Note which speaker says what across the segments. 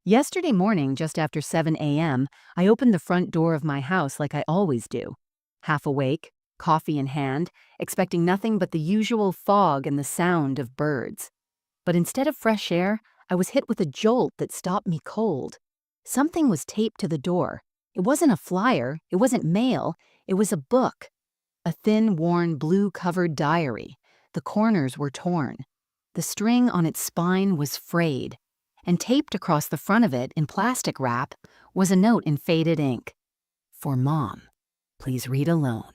Speaker 1: Yesterday morning, just after 7 a.m., I opened the front door of my house like I always do. Half awake, coffee in hand, expecting nothing but the usual fog and the sound of birds. But instead of fresh air, I was hit with a jolt that stopped me cold. Something was taped to the door. It wasn't a flyer, it wasn't mail, it was a book. A thin, worn, blue-covered diary. The corners were torn. The string on its spine was frayed, and taped across the front of it in plastic wrap was a note in faded ink. For Mom, please read alone.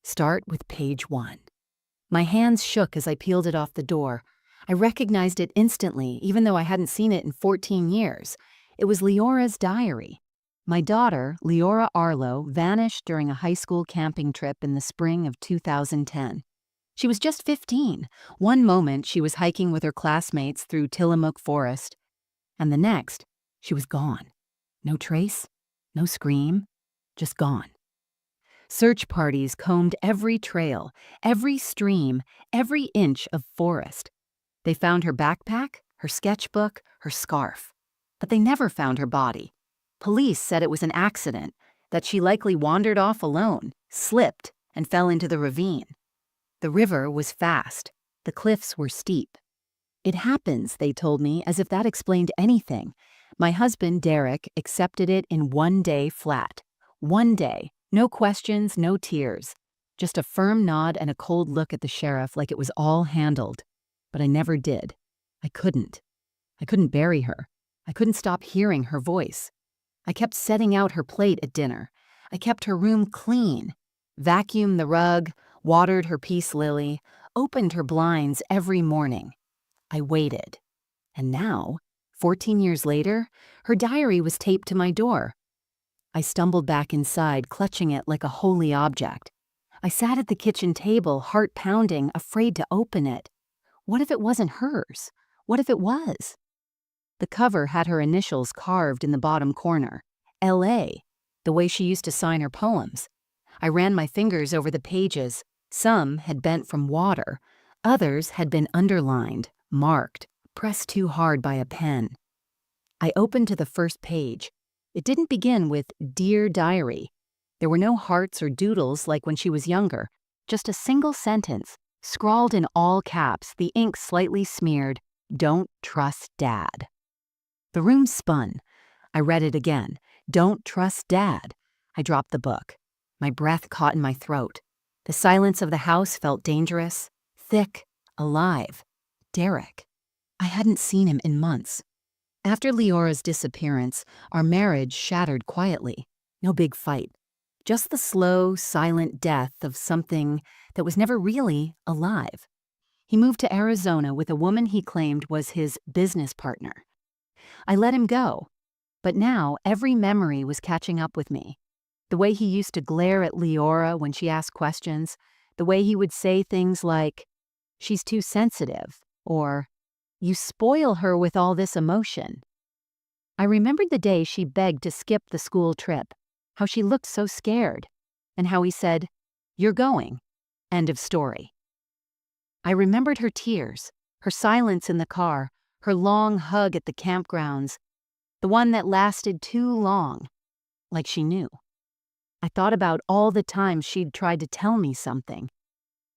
Speaker 1: Start with page 1. My hands shook as I peeled it off the door. I recognized it instantly, even though I hadn't seen it in 14 years. It was Leora's diary. My daughter, Leora Arlo, vanished during a high school camping trip in the spring of 2010. She was just 15. One moment, she was hiking with her classmates through Tillamook Forest, and the next, she was gone. No trace, no scream, just gone. Search parties combed every trail, every stream, every inch of forest. They found her backpack, her sketchbook, her scarf. But they never found her body. Police said it was an accident, that she likely wandered off alone, slipped, and fell into the ravine. The river was fast. The cliffs were steep. It happens, they told me, as if that explained anything. My husband, Derek, accepted it in one day flat. One day. No questions, no tears. Just a firm nod and a cold look at the sheriff like it was all handled. But I never did. I couldn't. I couldn't bury her. I couldn't stop hearing her voice. I kept setting out her plate at dinner. I kept her room clean. Vacuumed the rug, watered her peace lily, opened her blinds every morning. I waited. And now, 14 years later, her diary was taped to my door. I stumbled back inside, clutching it like a holy object. I sat at the kitchen table, heart pounding, afraid to open it. What if it wasn't hers? What if it was? The cover had her initials carved in the bottom corner. L.A., the way she used to sign her poems. I ran my fingers over the pages. Some had bent from water. Others had been underlined, marked, pressed too hard by a pen. I opened to the first page. It didn't begin with "Dear Diary." There were no hearts or doodles like when she was younger, just a single sentence, scrawled in all caps, the ink slightly smeared, "Don't trust Dad." The room spun. I read it again. "Don't trust Dad." I dropped the book. My breath caught in my throat. The silence of the house felt dangerous, thick, alive. Derek. I hadn't seen him in months. After Leora's disappearance, our marriage shattered quietly. No big fight. Just the slow, silent death of something that was never really alive. He moved to Arizona with a woman he claimed was his business partner. I let him go. But now every memory was catching up with me. The way he used to glare at Leora when she asked questions, the way he would say things like, "She's too sensitive," or, "You spoil her with all this emotion." I remembered the day she begged to skip the school trip, how she looked so scared, and how he said, "You're going." End of story. I remembered her tears, her silence in the car, her long hug at the campgrounds, the one that lasted too long, like she knew. I thought about all the times she'd tried to tell me something,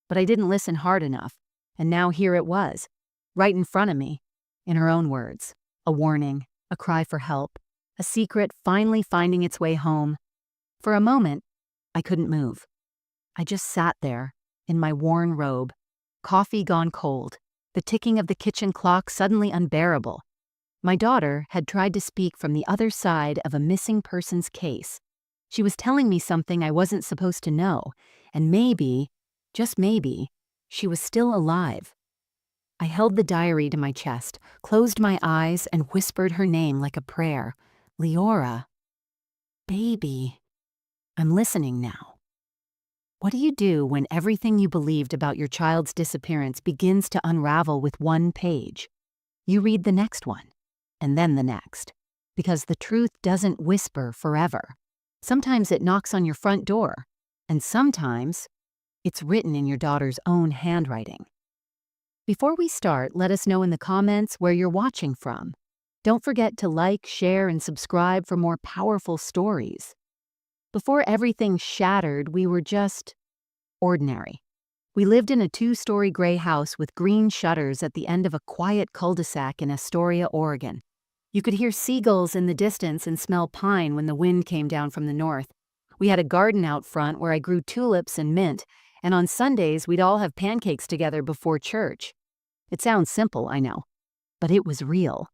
Speaker 1: but I didn't listen hard enough, and now here it was, right in front of me, in her own words, a warning, a cry for help, a secret finally finding its way home. For a moment, I couldn't move. I just sat there, in my worn robe, coffee gone cold, the ticking of the kitchen clock suddenly unbearable. My daughter had tried to speak from the other side of a missing persons case. She was telling me something I wasn't supposed to know, and maybe, just maybe, she was still alive. I held the diary to my chest, closed my eyes, and whispered her name like a prayer. Leora. Baby. I'm listening now. What do you do when everything you believed about your child's disappearance begins to unravel with one page? You read the next one, and then the next, because the truth doesn't whisper forever. Sometimes it knocks on your front door, and sometimes it's written in your daughter's own handwriting. Before we start, let us know in the comments where you're watching from. Don't forget to like, share, and subscribe for more powerful stories. Before everything shattered, we were just ordinary. We lived in a 2-story gray house with green shutters at the end of a quiet cul-de-sac in Astoria, Oregon. You could hear seagulls in the distance and smell pine when the wind came down from the north. We had a garden out front where I grew tulips and mint, and on Sundays we'd all have pancakes together before church. It sounds simple, I know, but it was real.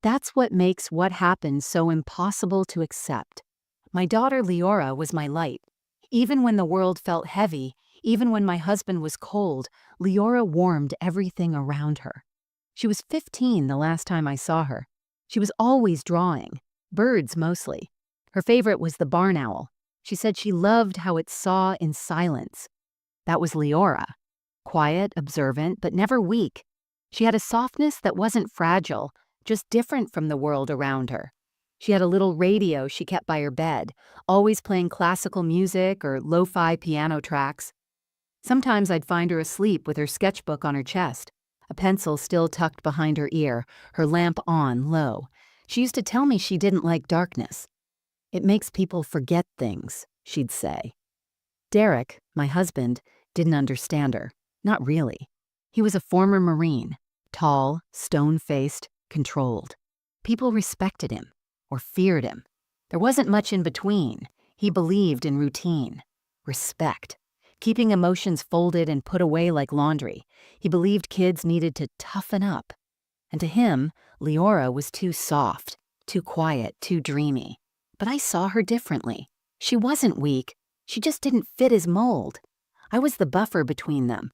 Speaker 1: That's what makes what happened so impossible to accept. My daughter Leora was my light. Even when the world felt heavy, even when my husband was cold, Leora warmed everything around her. She was 15 the last time I saw her. She was always drawing, birds mostly. Her favorite was the barn owl. She said she loved how it saw in silence. That was Leora. Quiet, observant, but never weak. She had a softness that wasn't fragile, just different from the world around her. She had a little radio she kept by her bed, always playing classical music or lo-fi piano tracks. Sometimes I'd find her asleep with her sketchbook on her chest, a pencil still tucked behind her ear, her lamp on low. She used to tell me she didn't like darkness. "It makes people forget things," she'd say. Derek, my husband, didn't understand her. Not really. He was a former Marine, tall, stone-faced, controlled. People respected him, or feared him. There wasn't much in between. He believed in routine, respect, keeping emotions folded and put away like laundry. He believed kids needed to toughen up. And to him, Leora was too soft, too quiet, too dreamy. But I saw her differently. She wasn't weak. She just didn't fit his mold. I was the buffer between them,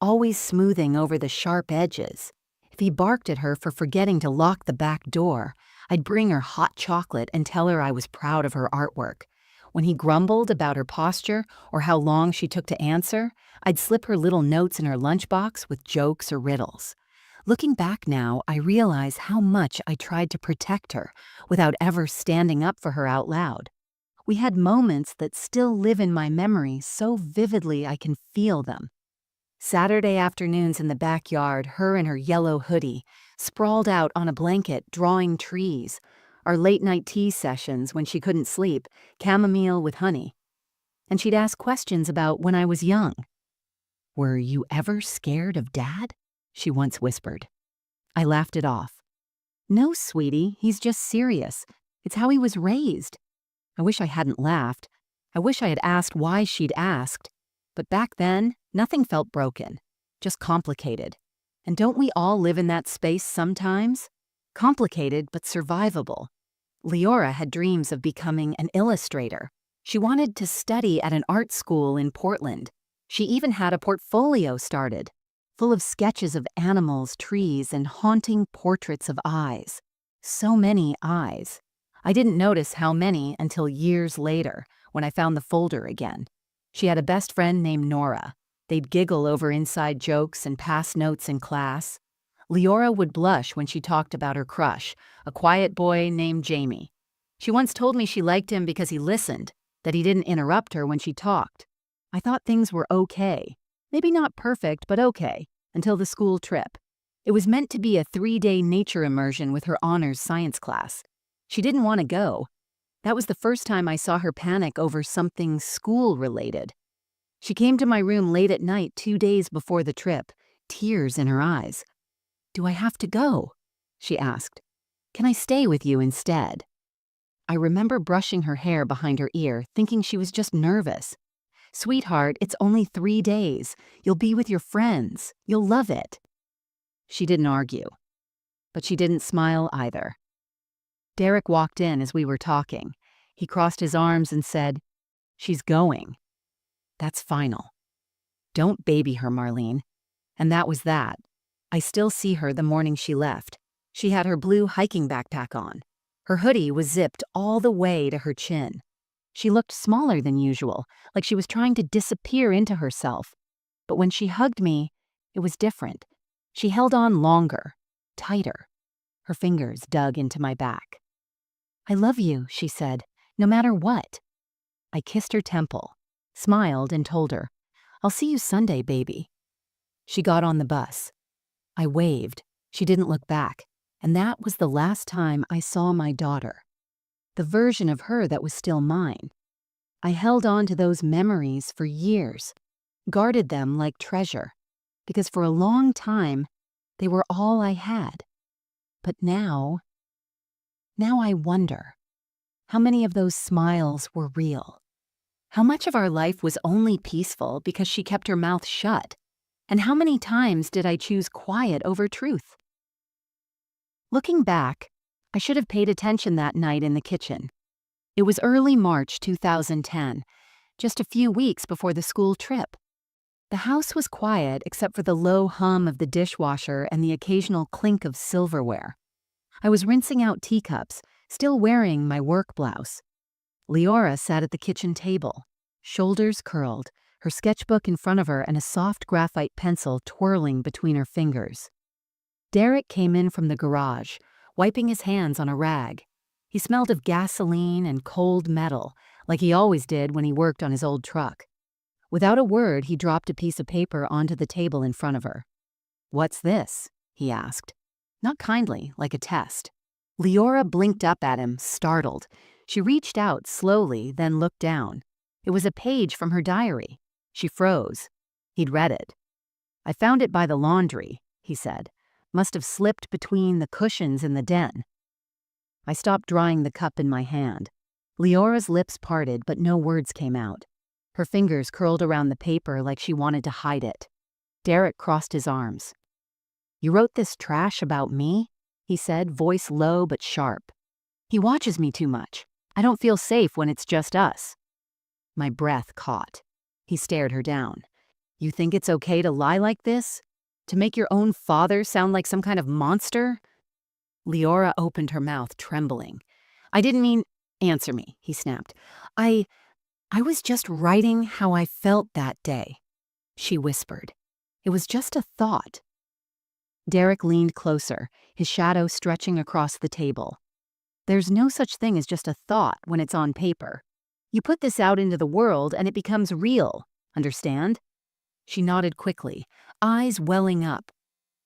Speaker 1: always smoothing over the sharp edges. If he barked at her for forgetting to lock the back door, I'd bring her hot chocolate and tell her I was proud of her artwork. When he grumbled about her posture or how long she took to answer, I'd slip her little notes in her lunchbox with jokes or riddles. Looking back now, I realize how much I tried to protect her without ever standing up for her out loud. We had moments that still live in my memory so vividly I can feel them. Saturday afternoons in the backyard, her in her yellow hoodie, sprawled out on a blanket, drawing trees. Our late-night tea sessions when she couldn't sleep, chamomile with honey. And she'd ask questions about when I was young. "Were you ever scared of Dad?" she once whispered. I laughed it off. "No, sweetie, he's just serious. It's how he was raised." I wish I hadn't laughed. I wish I had asked why she'd asked. But back then, nothing felt broken, just complicated. And don't we all live in that space sometimes? Complicated but survivable. Leora had dreams of becoming an illustrator. She wanted to study at an art school in Portland. She even had a portfolio started, full of sketches of animals, trees, and haunting portraits of eyes. So many eyes. I didn't notice how many until years later, when I found the folder again. She had a best friend named Nora. They'd giggle over inside jokes and pass notes in class. Leora would blush when she talked about her crush, a quiet boy named Jamie. She once told me she liked him because he listened, that he didn't interrupt her when she talked. I thought things were okay. Maybe not perfect, but okay, until the school trip. It was meant to be a 3-day nature immersion with her honors science class. She didn't want to go. That was the first time I saw her panic over something school-related. She came to my room late at night 2 days before the trip, tears in her eyes. "Do I have to go?" she asked. "Can I stay with you instead?" I remember brushing her hair behind her ear, thinking she was just nervous. "Sweetheart, it's only 3 days. You'll be with your friends. You'll love it." She didn't argue, but she didn't smile either. Derek walked in as we were talking. He crossed his arms and said, "She's going. That's final. Don't baby her, Marlene." And that was that. I still see her the morning she left. She had her blue hiking backpack on. Her hoodie was zipped all the way to her chin. She looked smaller than usual, like she was trying to disappear into herself. But when she hugged me, it was different. She held on longer, tighter. Her fingers dug into my back. "I love you," she said, "no matter what." I kissed her temple, smiled, and told her, "I'll see you Sunday, baby." She got on the bus. I waved. She didn't look back. And that was the last time I saw my daughter, the version of her that was still mine. I held on to those memories for years, guarded them like treasure, because for a long time, they were all I had. But now I wonder, how many of those smiles were real? How much of our life was only peaceful because she kept her mouth shut? And how many times did I choose quiet over truth? Looking back, I should have paid attention that night in the kitchen. It was early March 2010, just a few weeks before the school trip. The house was quiet except for the low hum of the dishwasher and the occasional clink of silverware. I was rinsing out teacups, still wearing my work blouse. Leora sat at the kitchen table, shoulders curled, her sketchbook in front of her and a soft graphite pencil twirling between her fingers. Derek came in from the garage, wiping his hands on a rag. He smelled of gasoline and cold metal, like he always did when he worked on his old truck. Without a word, he dropped a piece of paper onto the table in front of her. "What's this?" he asked. Not kindly, like a test. Leora blinked up at him, startled. She reached out slowly, then looked down. It was a page from her diary. She froze. He'd read it. "I found it by the laundry," he said. "Must have slipped between the cushions in the den." I stopped drying the cup in my hand. Leora's lips parted, but no words came out. Her fingers curled around the paper like she wanted to hide it. Derek crossed his arms. "You wrote this trash about me?" he said, voice low but sharp. "He watches me too much. I don't feel safe when it's just us." My breath caught. He stared her down. "You think it's okay to lie like this? To make your own father sound like some kind of monster?" Leora opened her mouth, trembling. "I didn't mean—" "Answer me," he snapped. I was just writing how I felt that day," she whispered. "It was just a thought." Derek leaned closer, his shadow stretching across the table. "There's no such thing as just a thought when it's on paper. You put this out into the world and it becomes real, understand?" She nodded quickly, eyes welling up.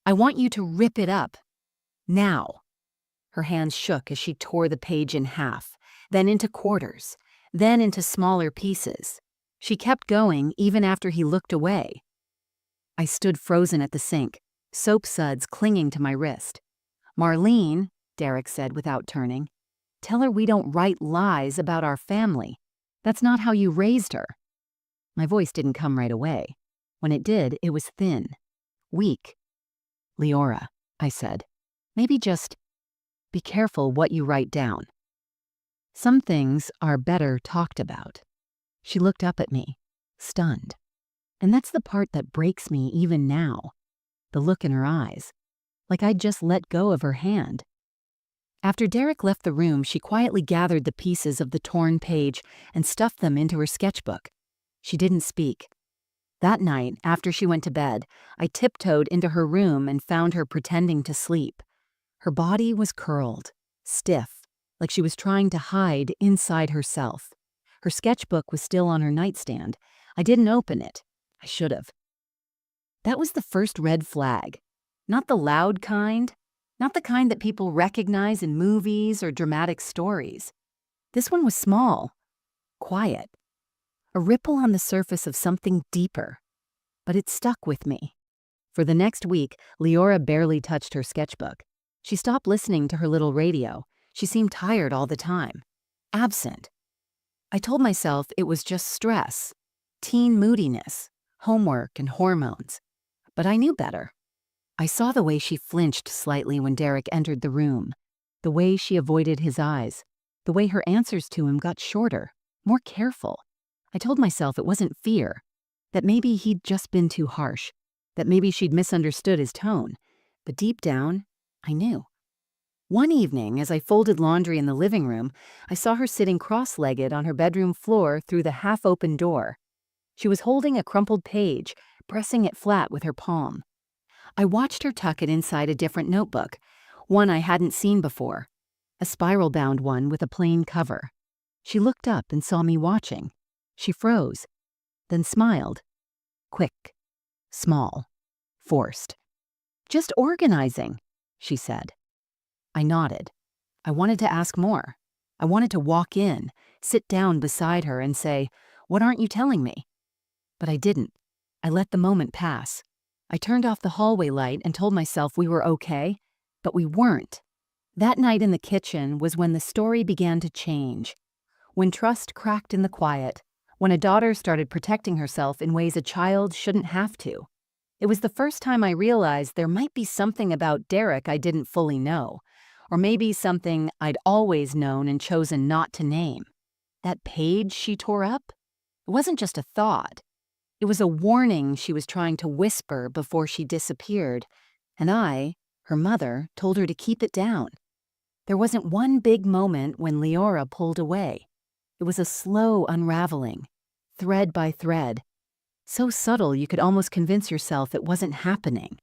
Speaker 1: "I want you to rip it up. Now." Her hands shook as she tore the page in half, then into quarters, then into smaller pieces. She kept going even after he looked away. I stood frozen at the sink, soap suds clinging to my wrist. "Marlene," Derek said without turning, "tell her we don't write lies about our family. That's not how you raised her." My voice didn't come right away. When it did, it was thin, weak. "Leora," I said, "maybe just be careful what you write down. Some things are better talked about." She looked up at me, stunned. And that's the part that breaks me even now. The look in her eyes, like I'd just let go of her hand. After Derek left the room, she quietly gathered the pieces of the torn page and stuffed them into her sketchbook. She didn't speak. That night, after she went to bed, I tiptoed into her room and found her pretending to sleep. Her body was curled, stiff, like she was trying to hide inside herself. Her sketchbook was still on her nightstand. I didn't open it. I should have. That was the first red flag. Not the loud kind, not the kind that people recognize in movies or dramatic stories. This one was small, quiet, a ripple on the surface of something deeper. But it stuck with me. For the next week, Leora barely touched her sketchbook. She stopped listening to her little radio. She seemed tired all the time, absent. I told myself it was just stress, teen moodiness, homework, and hormones. But I knew better. I saw the way she flinched slightly when Derek entered the room, the way she avoided his eyes, the way her answers to him got shorter, more careful. I told myself it wasn't fear, that maybe he'd just been too harsh, that maybe she'd misunderstood his tone. But deep down, I knew. One evening, as I folded laundry in the living room, I saw her sitting cross-legged on her bedroom floor through the half-open door. She was holding a crumpled page, pressing it flat with her palm. I watched her tuck it inside a different notebook, one I hadn't seen before, a spiral-bound one with a plain cover. She looked up and saw me watching. She froze, then smiled. Quick, small, forced. "Just organizing," she said. I nodded. I wanted to ask more. I wanted to walk in, sit down beside her and say, "What aren't you telling me?" But I didn't. I let the moment pass. I turned off the hallway light and told myself we were okay, but we weren't. That night in the kitchen was when the story began to change. When trust cracked in the quiet, when a daughter started protecting herself in ways a child shouldn't have to. It was the first time I realized there might be something about Derek I didn't fully know, or maybe something I'd always known and chosen not to name. That page she tore up? It wasn't just a thought. It was a warning she was trying to whisper before she disappeared, and I, her mother, told her to keep it down. There wasn't one big moment when Leora pulled away. It was a slow unraveling, thread by thread, so subtle you could almost convince yourself it wasn't happening.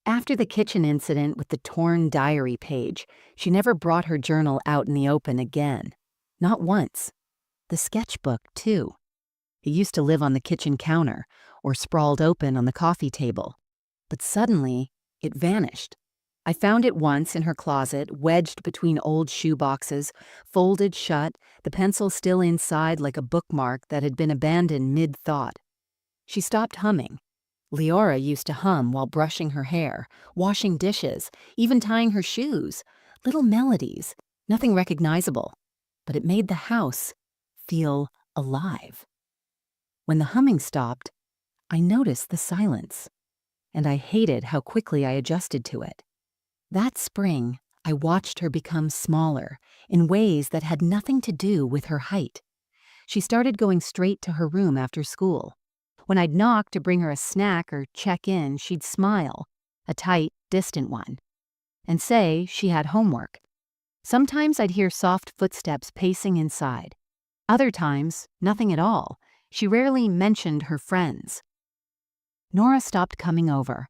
Speaker 1: After the kitchen incident with the torn diary page, she never brought her journal out in the open again. Not once. The sketchbook, too. It used to live on the kitchen counter or sprawled open on the coffee table. But suddenly, it vanished. I found it once in her closet, wedged between old shoe boxes, folded shut, the pencil still inside like a bookmark that had been abandoned mid-thought. She stopped humming. Leora used to hum while brushing her hair, washing dishes, even tying her shoes. Little melodies, nothing recognizable. But it made the house feel alive. When the humming stopped, I noticed the silence, and I hated how quickly I adjusted to it. That spring, I watched her become smaller in ways that had nothing to do with her height. She started going straight to her room after school. When I'd knock to bring her a snack or check in, she'd smile, a tight, distant one, and say she had homework. Sometimes I'd hear soft footsteps pacing inside. Other times, nothing at all. She rarely mentioned her friends. Nora stopped coming over.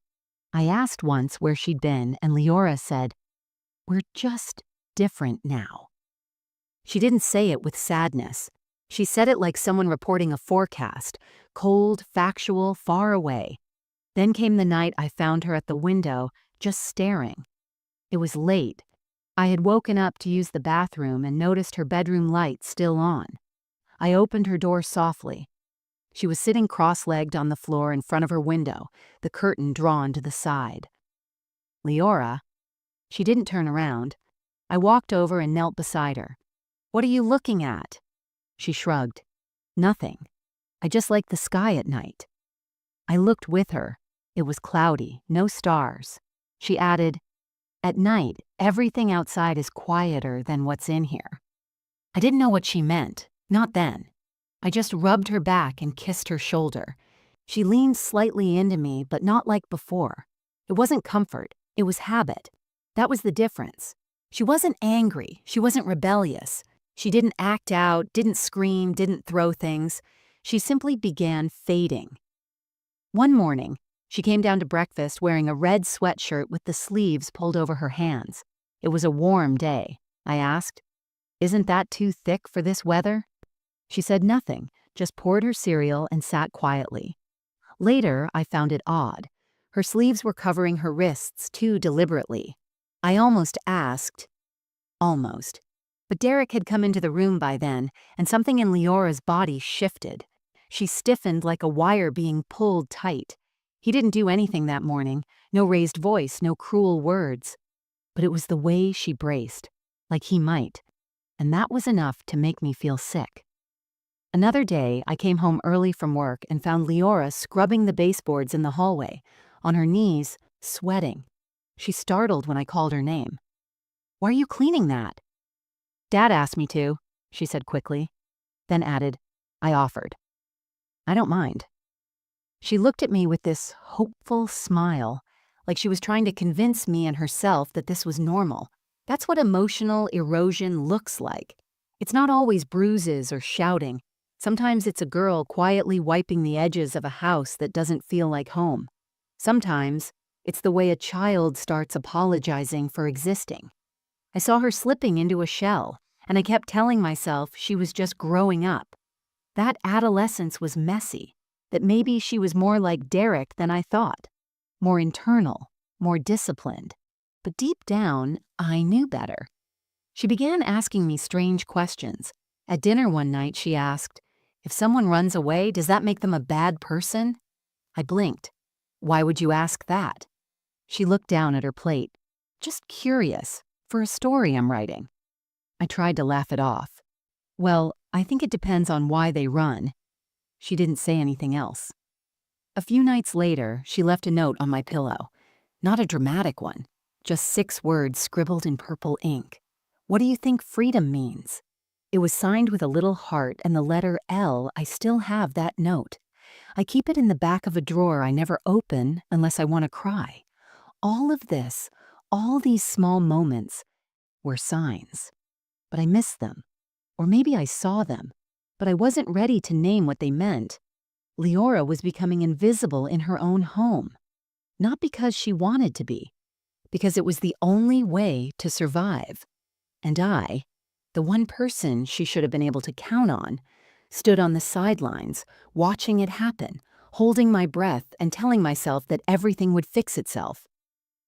Speaker 1: I asked once where she'd been, and Leora said, "We're just different now." She didn't say it with sadness. She said it like someone reporting a forecast, cold, factual, far away. Then came the night I found her at the window, just staring. It was late. I had woken up to use the bathroom and noticed her bedroom light still on. I opened her door softly. She was sitting cross-legged on the floor in front of her window, the curtain drawn to the side. "Leora." She didn't turn around. I walked over and knelt beside her. "What are you looking at?" She shrugged. "Nothing. I just like the sky at night." I looked with her. It was cloudy, no stars. She added, "At night, everything outside is quieter than what's in here." I didn't know what she meant, not then. I just rubbed her back and kissed her shoulder. She leaned slightly into me, but not like before. It wasn't comfort, it was habit. That was the difference. She wasn't angry, she wasn't rebellious. She didn't act out, didn't scream, didn't throw things. She simply began fading. One morning, she came down to breakfast wearing a red sweatshirt with the sleeves pulled over her hands. It was a warm day. I asked, "Isn't that too thick for this weather?" She said nothing, just poured her cereal and sat quietly. Later, I found it odd. Her sleeves were covering her wrists too deliberately. I almost asked. Almost. But Derek had come into the room by then, and something in Leora's body shifted. She stiffened like a wire being pulled tight. He didn't do anything that morning, no raised voice, no cruel words. But it was the way she braced, like he might, and that was enough to make me feel sick. Another day, I came home early from work and found Leora scrubbing the baseboards in the hallway, on her knees, sweating. She startled when I called her name. "Why are you cleaning that?" "Dad asked me to," she said quickly, then added, "I offered." "I don't mind." She looked at me with this hopeful smile, like she was trying to convince me and herself that this was normal. That's what emotional erosion looks like. It's not always bruises or shouting. Sometimes it's a girl quietly wiping the edges of a house that doesn't feel like home. Sometimes it's the way a child starts apologizing for existing. I saw her slipping into a shell, and I kept telling myself she was just growing up. That adolescence was messy, that maybe she was more like Derek than I thought. More internal, more disciplined. but deep down, I knew better. She began asking me strange questions. At dinner one night, she asked, "If someone runs away, does that make them a bad person?" I blinked. "Why would you ask that?" She looked down at her plate. "Just curious, for a story I'm writing." I tried to laugh it off. "Well, I think it depends on why they run." She didn't say anything else. A few nights later, she left a note on my pillow. Not a dramatic one, just 6 words scribbled in purple ink. "What do you think freedom means?" It was signed with a little heart and the letter L. I still have that note. I keep it in the back of a drawer I never open unless I want to cry. All of this, all these small moments, were signs. But I missed them. Or maybe I saw them, but I wasn't ready to name what they meant. Leora was becoming invisible in her own home. Not because she wanted to be, because it was the only way to survive. And I, the one person she should have been able to count on, stood on the sidelines, watching it happen, holding my breath and telling myself that everything would fix itself.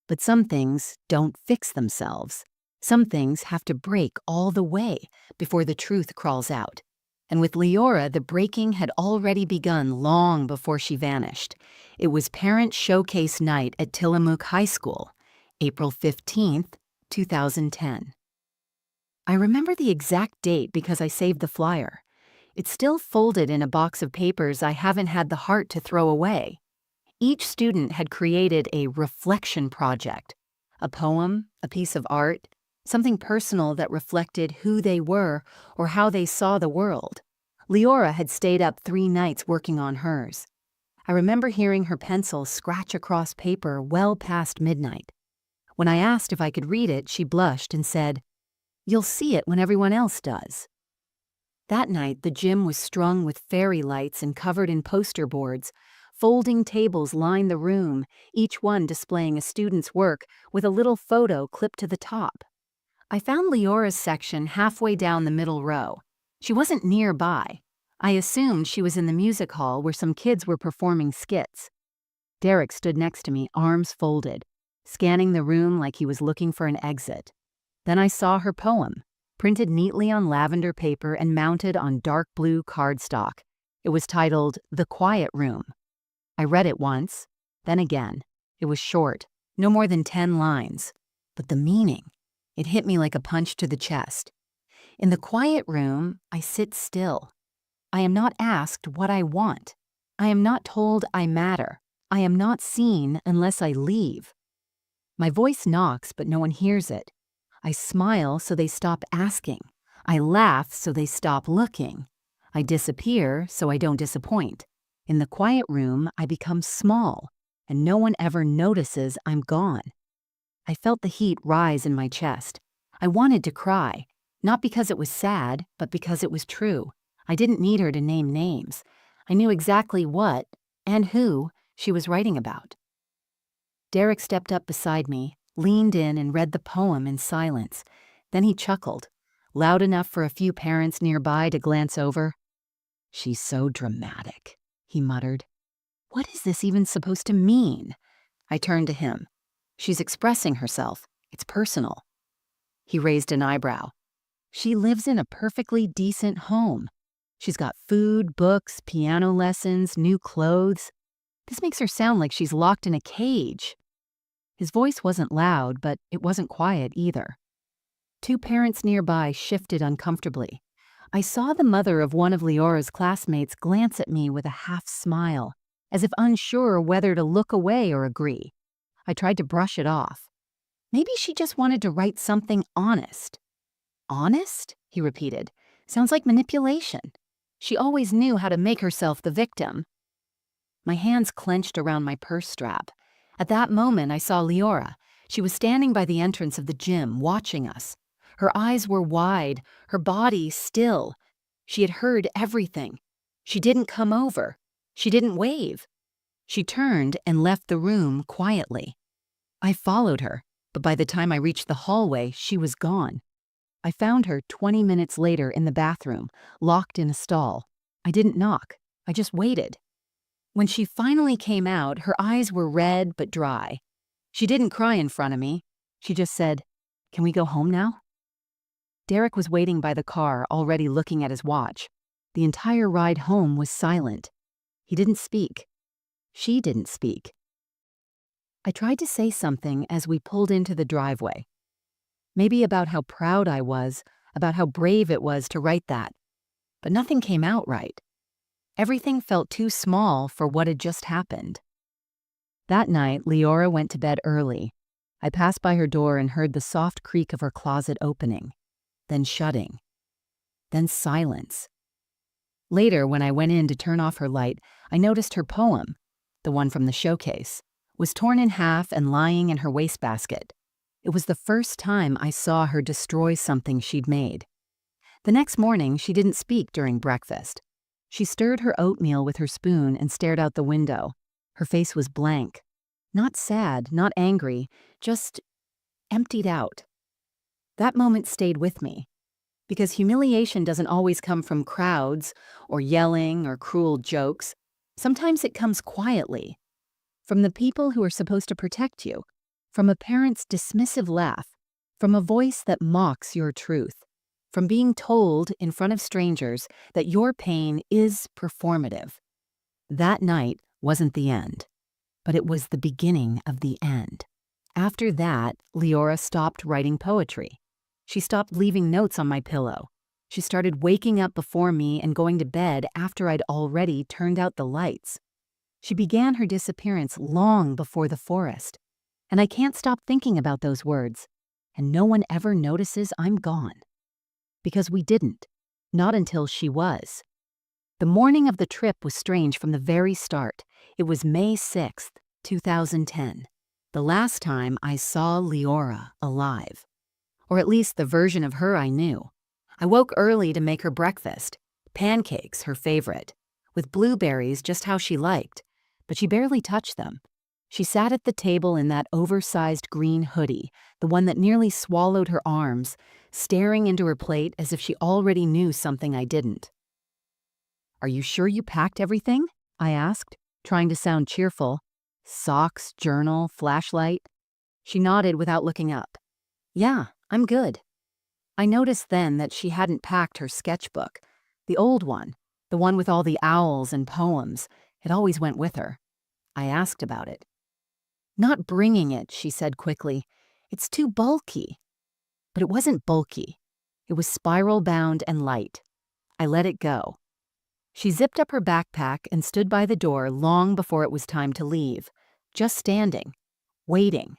Speaker 1: But some things don't fix themselves. Some things have to break all the way before the truth crawls out. And with Leora, the breaking had already begun long before she vanished. It was Parent Showcase Night at Tillamook High School, April 15th, 2010. I remember the exact date because I saved the flyer. It's still folded in a box of papers I haven't had the heart to throw away. Each student had created a reflection project, a poem, a piece of art, something personal that reflected who they were or how they saw the world. Leora had stayed up 3 nights working on hers. I remember hearing her pencil scratch across paper well past midnight. When I asked if I could read it, she blushed and said, "You'll see it when everyone else does." That night, the gym was strung with fairy lights and covered in poster boards. Folding tables lined the room, each one displaying a student's work with a little photo clipped to the top. I found Leora's section halfway down the middle row. She wasn't nearby. I assumed she was in the music hall where some kids were performing skits. Derek stood next to me, arms folded, scanning the room like he was looking for an exit. Then I saw her poem, printed neatly on lavender paper and mounted on dark blue cardstock. It was titled "The Quiet Room." I read it once, then again. It was short, no more than 10 lines. But the meaning, it hit me like a punch to the chest. In the quiet room, I sit still. I am not asked what I want. I am not told I matter. I am not seen unless I leave. My voice knocks, but no one hears it. I smile so they stop asking. I laugh so they stop looking. I disappear so I don't disappoint. In the quiet room, I become small, and no one ever notices I'm gone. I felt the heat rise in my chest. I wanted to cry, not because it was sad, but because it was true. I didn't need her to name names. I knew exactly what, and who, she was writing about. Derek stepped up beside me, leaned in and read the poem in silence. Then he chuckled, loud enough for a few parents nearby to glance over. "She's so dramatic," he muttered. "What is this even supposed to mean?" I turned to him. "She's expressing herself. It's personal." He raised an eyebrow. "She lives in a perfectly decent home. She's got food, books, piano lessons, new clothes. This makes her sound like she's locked in a cage." His voice wasn't loud, but it wasn't quiet either. 2 parents nearby shifted uncomfortably. I saw the mother of one of Leora's classmates glance at me with a half smile, as if unsure whether to look away or agree. I tried to brush it off. Maybe she just wanted to write something honest. "Honest?" he repeated. "Sounds like manipulation. She always knew how to make herself the victim." My hands clenched around my purse strap. At that moment, I saw Leora. She was standing by the entrance of the gym, watching us. Her eyes were wide, her body still. She had heard everything. She didn't come over. She didn't wave. She turned and left the room quietly. I followed her, but by the time I reached the hallway, she was gone. I found her 20 minutes later in the bathroom, locked in a stall. I didn't knock. I just waited. When she finally came out, her eyes were red but dry. She didn't cry in front of me. She just said, "Can we go home now?" Derek was waiting by the car, already looking at his watch. The entire ride home was silent. He didn't speak. She didn't speak. I tried to say something as we pulled into the driveway. Maybe about how proud I was, about how brave it was to write that. But nothing came out right. Everything felt too small for what had just happened. That night, Leora went to bed early. I passed by her door and heard the soft creak of her closet opening, then shutting, then silence. Later, when I went in to turn off her light, I noticed her poem, the one from the showcase, was torn in half and lying in her wastebasket. It was the first time I saw her destroy something she'd made. The next morning, she didn't speak during breakfast. She stirred her oatmeal with her spoon and stared out the window. Her face was blank. Not sad, not angry, just emptied out. That moment stayed with me, because humiliation doesn't always come from crowds or yelling or cruel jokes. Sometimes it comes quietly, from the people who are supposed to protect you, from a parent's dismissive laugh, from a voice that mocks your truth, from being told in front of strangers that your pain is performative. That night wasn't the end, but it was the beginning of the end. After that, Leora stopped writing poetry. She stopped leaving notes on my pillow. She started waking up before me and going to bed after I'd already turned out the lights. She began her disappearance long before the forest. And I can't stop thinking about those words. And no one ever notices I'm gone. Because we didn't. Not until she was. The morning of the trip was strange from the very start. It was May 6th, 2010. The last time I saw Leora alive. Or at least the version of her I knew. I woke early to make her breakfast. Pancakes, her favorite. With blueberries just how she liked. But she barely touched them. She sat at the table in that oversized green hoodie, the one that nearly swallowed her arms, staring into her plate as if she already knew something I didn't. "Are you sure you packed everything?" I asked, trying to sound cheerful. "Socks, journal, flashlight?" She nodded without looking up. "Yeah, I'm good." I noticed then that she hadn't packed her sketchbook. The old one, the one with all the owls and poems, it always went with her. I asked about it. "Not bringing it," she said quickly. "It's too bulky." But it wasn't bulky. It was spiral-bound and light. I let it go. She zipped up her backpack and stood by the door long before it was time to leave, just standing, waiting.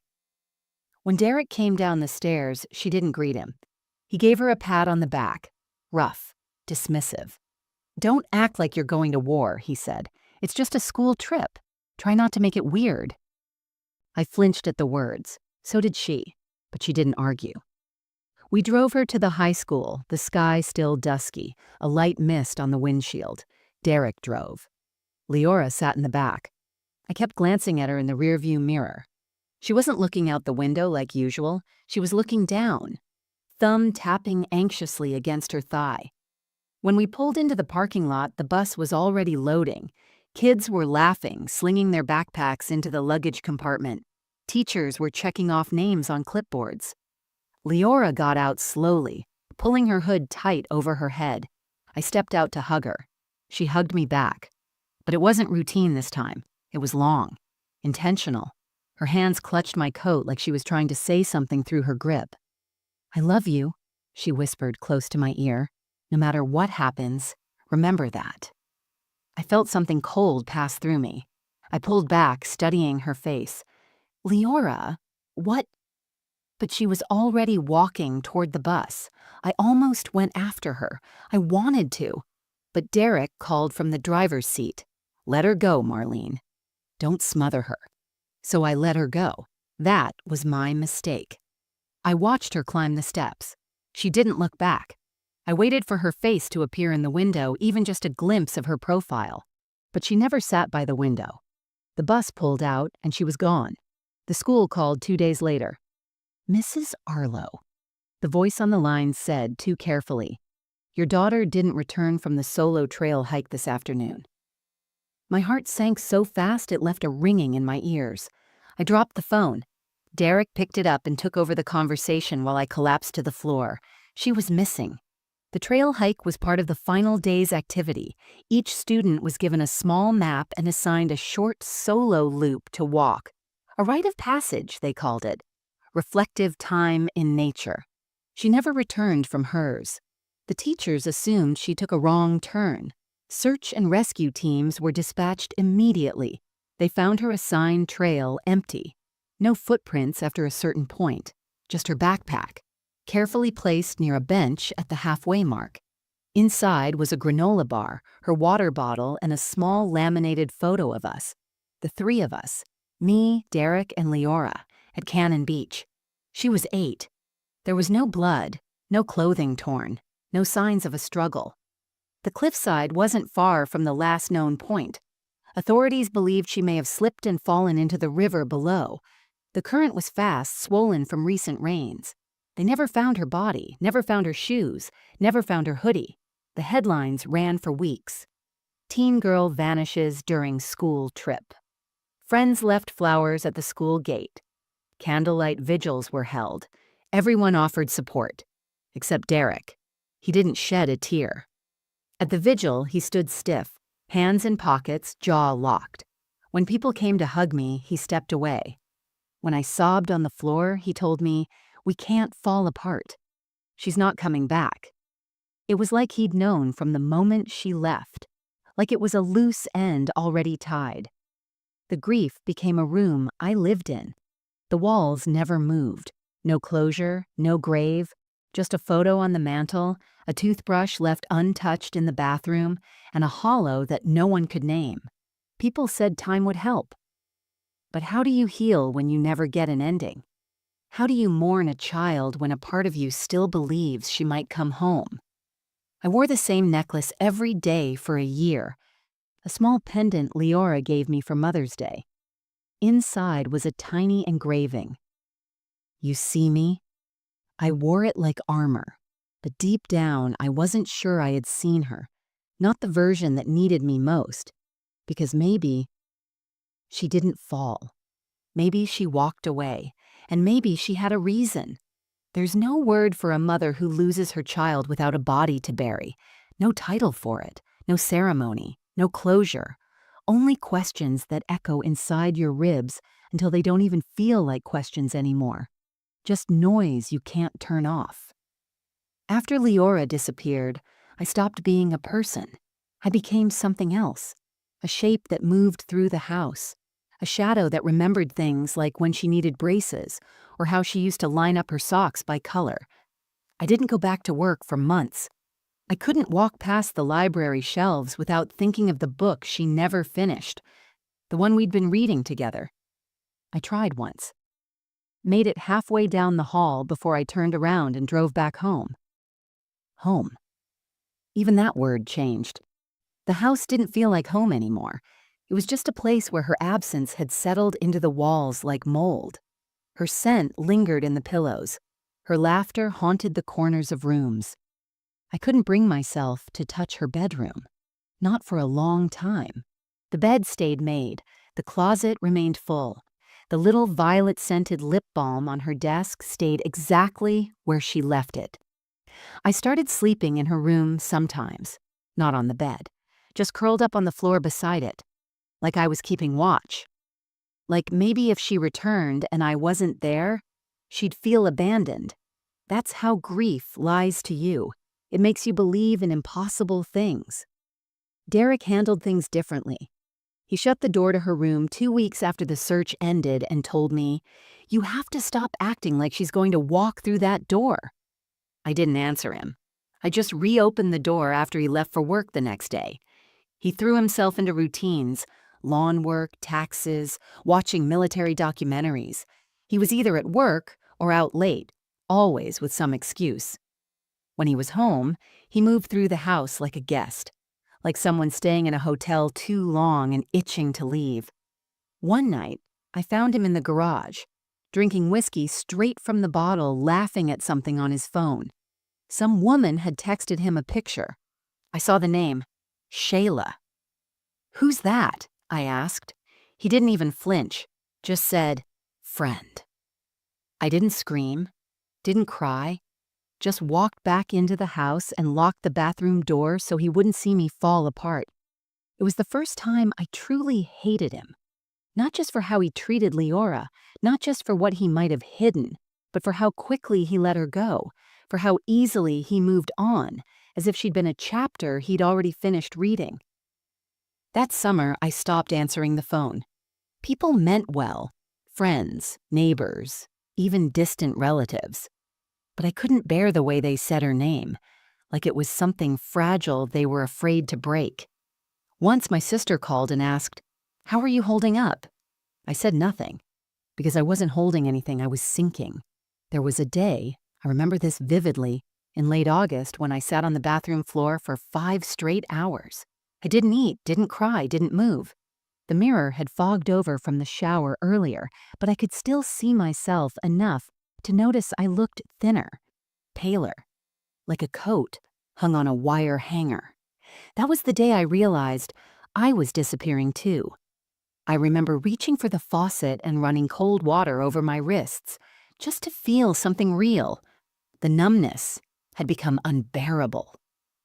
Speaker 1: When Derek came down the stairs, she didn't greet him. He gave her a pat on the back, rough, dismissive. "Don't act like you're going to war," he said. "It's just a school trip. Try not to make it weird." I flinched at the words. So did she, but she didn't argue. We drove her to the high school, the sky still dusky, a light mist on the windshield. Derek drove. Leora sat in the back. I kept glancing at her in the rearview mirror. She wasn't looking out the window like usual. She was looking down, thumb tapping anxiously against her thigh. When we pulled into the parking lot, the bus was already loading. Kids were laughing, slinging their backpacks into the luggage compartment. Teachers were checking off names on clipboards. Leora got out slowly, pulling her hood tight over her head. I stepped out to hug her. She hugged me back. But it wasn't routine this time. It was long, intentional. Her hands clutched my coat like she was trying to say something through her grip. "I love you," she whispered close to my ear. "No matter what happens, remember that." I felt something cold pass through me. I pulled back, studying her face. "Leora, what?" But she was already walking toward the bus. I almost went after her. I wanted to. But Derek called from the driver's seat. "Let her go, Marlene. Don't smother her." So I let her go. That was my mistake. I watched her climb the steps. She didn't look back. I waited for her face to appear in the window, even just a glimpse of her profile. But she never sat by the window. The bus pulled out, and she was gone. The school called 2 days later. "Mrs. Arlo," the voice on the line said too carefully. "Your daughter didn't return from the solo trail hike this afternoon." My heart sank so fast it left a ringing in my ears. I dropped the phone. Derek picked it up and took over the conversation while I collapsed to the floor. She was missing. The trail hike was part of the final day's activity. Each student was given a small map and assigned a short solo loop to walk. A rite of passage, they called it. Reflective time in nature. She never returned from hers. The teachers assumed she took a wrong turn. Search and rescue teams were dispatched immediately. They found her assigned trail empty. No footprints after a certain point, just her backpack, carefully placed near a bench at the halfway mark. Inside was a granola bar, her water bottle, and a small laminated photo of us. The three of us, me, Derek, and Leora, at Cannon Beach. She was 8. There was no blood, no clothing torn, no signs of a struggle. The cliffside wasn't far from the last known point. Authorities believed she may have slipped and fallen into the river below. The current was fast, swollen from recent rains. They never found her body, never found her shoes, never found her hoodie. The headlines ran for weeks. Teen girl vanishes during school trip. Friends left flowers at the school gate. Candlelight vigils were held. Everyone offered support, except Derek. He didn't shed a tear. At the vigil, he stood stiff, hands in pockets, jaw locked. When people came to hug me, he stepped away. When I sobbed on the floor, he told me, "We can't fall apart. She's not coming back." It was like he'd known from the moment she left, like it was a loose end already tied. The grief became a room I lived in. The walls never moved. No closure, no grave, just a photo on the mantel, a toothbrush left untouched in the bathroom, and a hollow that no one could name. People said time would help. But how do you heal when you never get an ending? How do you mourn a child when a part of you still believes she might come home? I wore the same necklace every day for a year, a small pendant Leora gave me for Mother's Day. Inside was a tiny engraving. "You see me?" I wore it like armor, but deep down I wasn't sure I had seen her, not the version that needed me most, because maybe she didn't fall. Maybe she walked away, and maybe she had a reason. There's no word for a mother who loses her child without a body to bury, no title for it, no ceremony, no closure, only questions that echo inside your ribs until they don't even feel like questions anymore, just noise you can't turn off. After Leora disappeared, I stopped being a person. I became something else, a shape that moved through the house, a shadow that remembered things like when she needed braces or how she used to line up her socks by color. I didn't go back to work for months. I couldn't walk past the library shelves without thinking of the book she never finished, the one we'd been reading together. I tried once. Made it halfway down the hall before I turned around and drove back home. Home. Even that word changed. The house didn't feel like home anymore. It was just a place where her absence had settled into the walls like mold. Her scent lingered in the pillows. Her laughter haunted the corners of rooms. I couldn't bring myself to touch her bedroom. Not for a long time. The bed stayed made. The closet remained full. The little violet-scented lip balm on her desk stayed exactly where she left it. I started sleeping in her room sometimes, not on the bed, just curled up on the floor beside it, like I was keeping watch. Like maybe if she returned and I wasn't there, she'd feel abandoned. That's how grief lies to you. It makes you believe in impossible things. Derek handled things differently. He shut the door to her room 2 weeks after the search ended and told me, "You have to stop acting like she's going to walk through that door." I didn't answer him. I just reopened the door after he left for work the next day. He threw himself into routines, lawn work, taxes, watching military documentaries. He was either at work or out late, always with some excuse. When he was home, he moved through the house like a guest, like someone staying in a hotel too long and itching to leave. One night, I found him in the garage, drinking whiskey straight from the bottle, laughing at something on his phone. Some woman had texted him a picture. I saw the name, Shayla. "Who's that?" I asked. He didn't even flinch, just said, "Friend." I didn't scream, didn't cry, just walked back into the house and locked the bathroom door so he wouldn't see me fall apart. It was the first time I truly hated him. Not just for how he treated Leora, not just for what he might have hidden, but for how quickly he let her go, for how easily he moved on, as if she'd been a chapter he'd already finished reading. That summer, I stopped answering the phone. People meant well, friends, neighbors, even distant relatives. But I couldn't bear the way they said her name, like it was something fragile they were afraid to break. Once my sister called and asked, "How are you holding up?" I said nothing, because I wasn't holding anything, I was sinking. There was a day, I remember this vividly, in late August when I sat on the bathroom floor for 5 straight hours. I didn't eat, didn't cry, didn't move. The mirror had fogged over from the shower earlier, but I could still see myself enough to notice I looked thinner, paler, like a coat hung on a wire hanger. That was the day I realized I was disappearing too. I remember reaching for the faucet and running cold water over my wrists, just to feel something real. The numbness had become unbearable.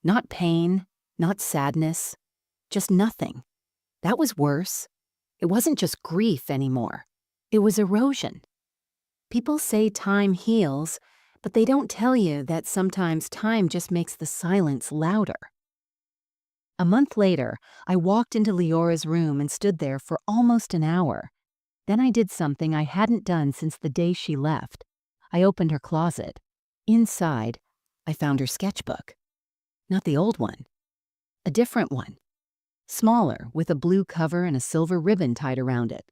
Speaker 1: Not pain, not sadness, just nothing. That was worse. It wasn't just grief anymore. It was erosion. People say time heals, but they don't tell you that sometimes time just makes the silence louder. A month later, I walked into Leora's room and stood there for almost an hour. Then I did something I hadn't done since the day she left. I opened her closet. Inside, I found her sketchbook. Not the old one. A different one. Smaller, with a blue cover and a silver ribbon tied around it.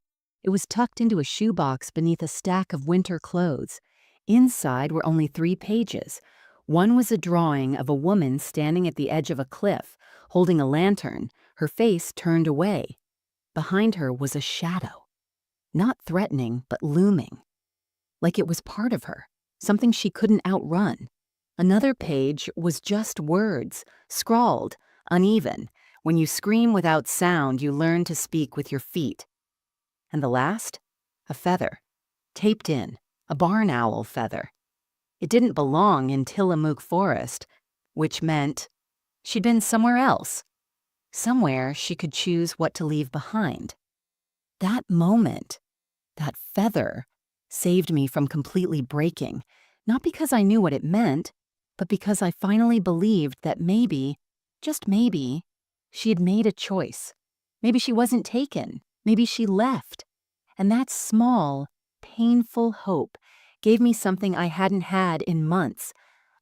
Speaker 1: It was tucked into a shoebox beneath a stack of winter clothes. Inside were only 3 pages. One was a drawing of a woman standing at the edge of a cliff, holding a lantern, her face turned away. Behind her was a shadow. Not threatening, but looming. Like it was part of her, something she couldn't outrun. Another page was just words, scrawled, uneven. When you scream without sound, you learn to speak with your feet. And the last? A feather, taped in, a barn owl feather. It didn't belong in Tillamook Forest, which meant she'd been somewhere else. Somewhere she could choose what to leave behind. That moment, that feather, saved me from completely breaking, not because I knew what it meant, but because I finally believed that maybe, just maybe, she had made a choice. Maybe she wasn't taken. Maybe she left. And that small, painful hope gave me something I hadn't had in months,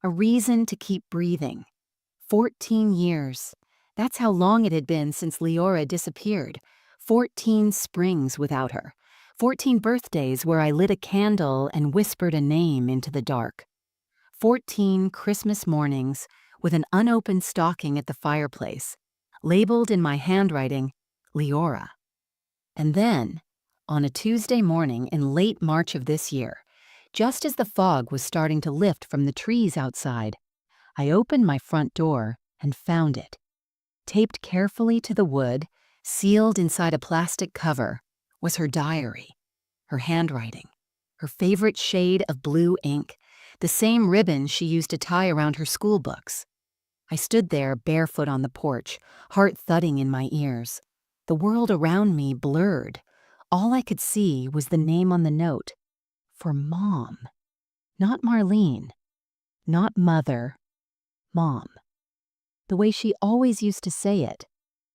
Speaker 1: a reason to keep breathing. 14 years. That's how long it had been since Leora disappeared. 14 springs without her. 14 birthdays where I lit a candle and whispered a name into the dark. 14 Christmas mornings with an unopened stocking at the fireplace, labeled in my handwriting, Leora. And then, on a Tuesday morning in late March of this year, just as the fog was starting to lift from the trees outside, I opened my front door and found it. Taped carefully to the wood, sealed inside a plastic cover, was her diary, her handwriting, her favorite shade of blue ink, the same ribbon she used to tie around her school books. I stood there barefoot on the porch, heart thudding in my ears. The world around me blurred. All I could see was the name on the note. For Mom. Not Marlene. Not Mother. Mom. The way she always used to say it.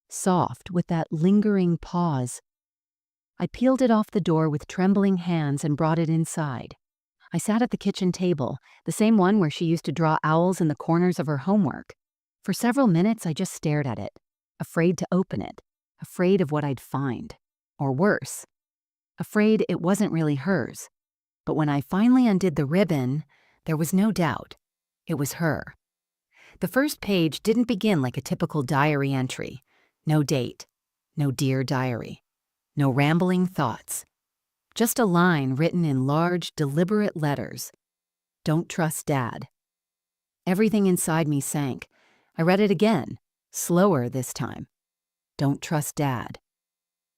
Speaker 1: Soft, with that lingering pause. I peeled it off the door with trembling hands and brought it inside. I sat at the kitchen table, the same one where she used to draw owls in the corners of her homework. For several minutes, I just stared at it, afraid to open it, afraid of what I'd find. Or worse, afraid it wasn't really hers. But when I finally undid the ribbon, there was no doubt. It was her. The first page didn't begin like a typical diary entry. No date, no Dear Diary, no rambling thoughts. Just a line written in large, deliberate letters. Don't trust Dad. Everything inside me sank. I read it again, slower this time. Don't trust Dad.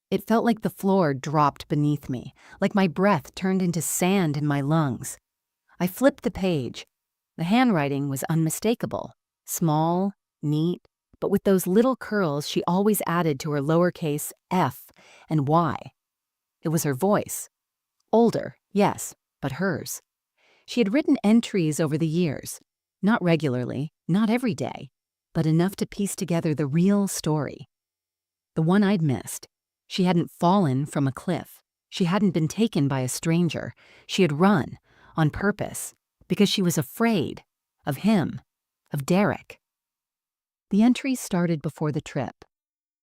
Speaker 1: It felt like the floor dropped beneath me, like my breath turned into sand in my lungs. I flipped the page. The handwriting was unmistakable, small, neat, but with those little curls she always added to her lowercase f and y. It was her voice. Older, yes, but hers. She had written entries over the years, not regularly, not every day, but enough to piece together the real story. The one I'd missed. She hadn't fallen from a cliff. She hadn't been taken by a stranger. She had run, on purpose, because she was afraid of him, of Derek. The entries started before the trip.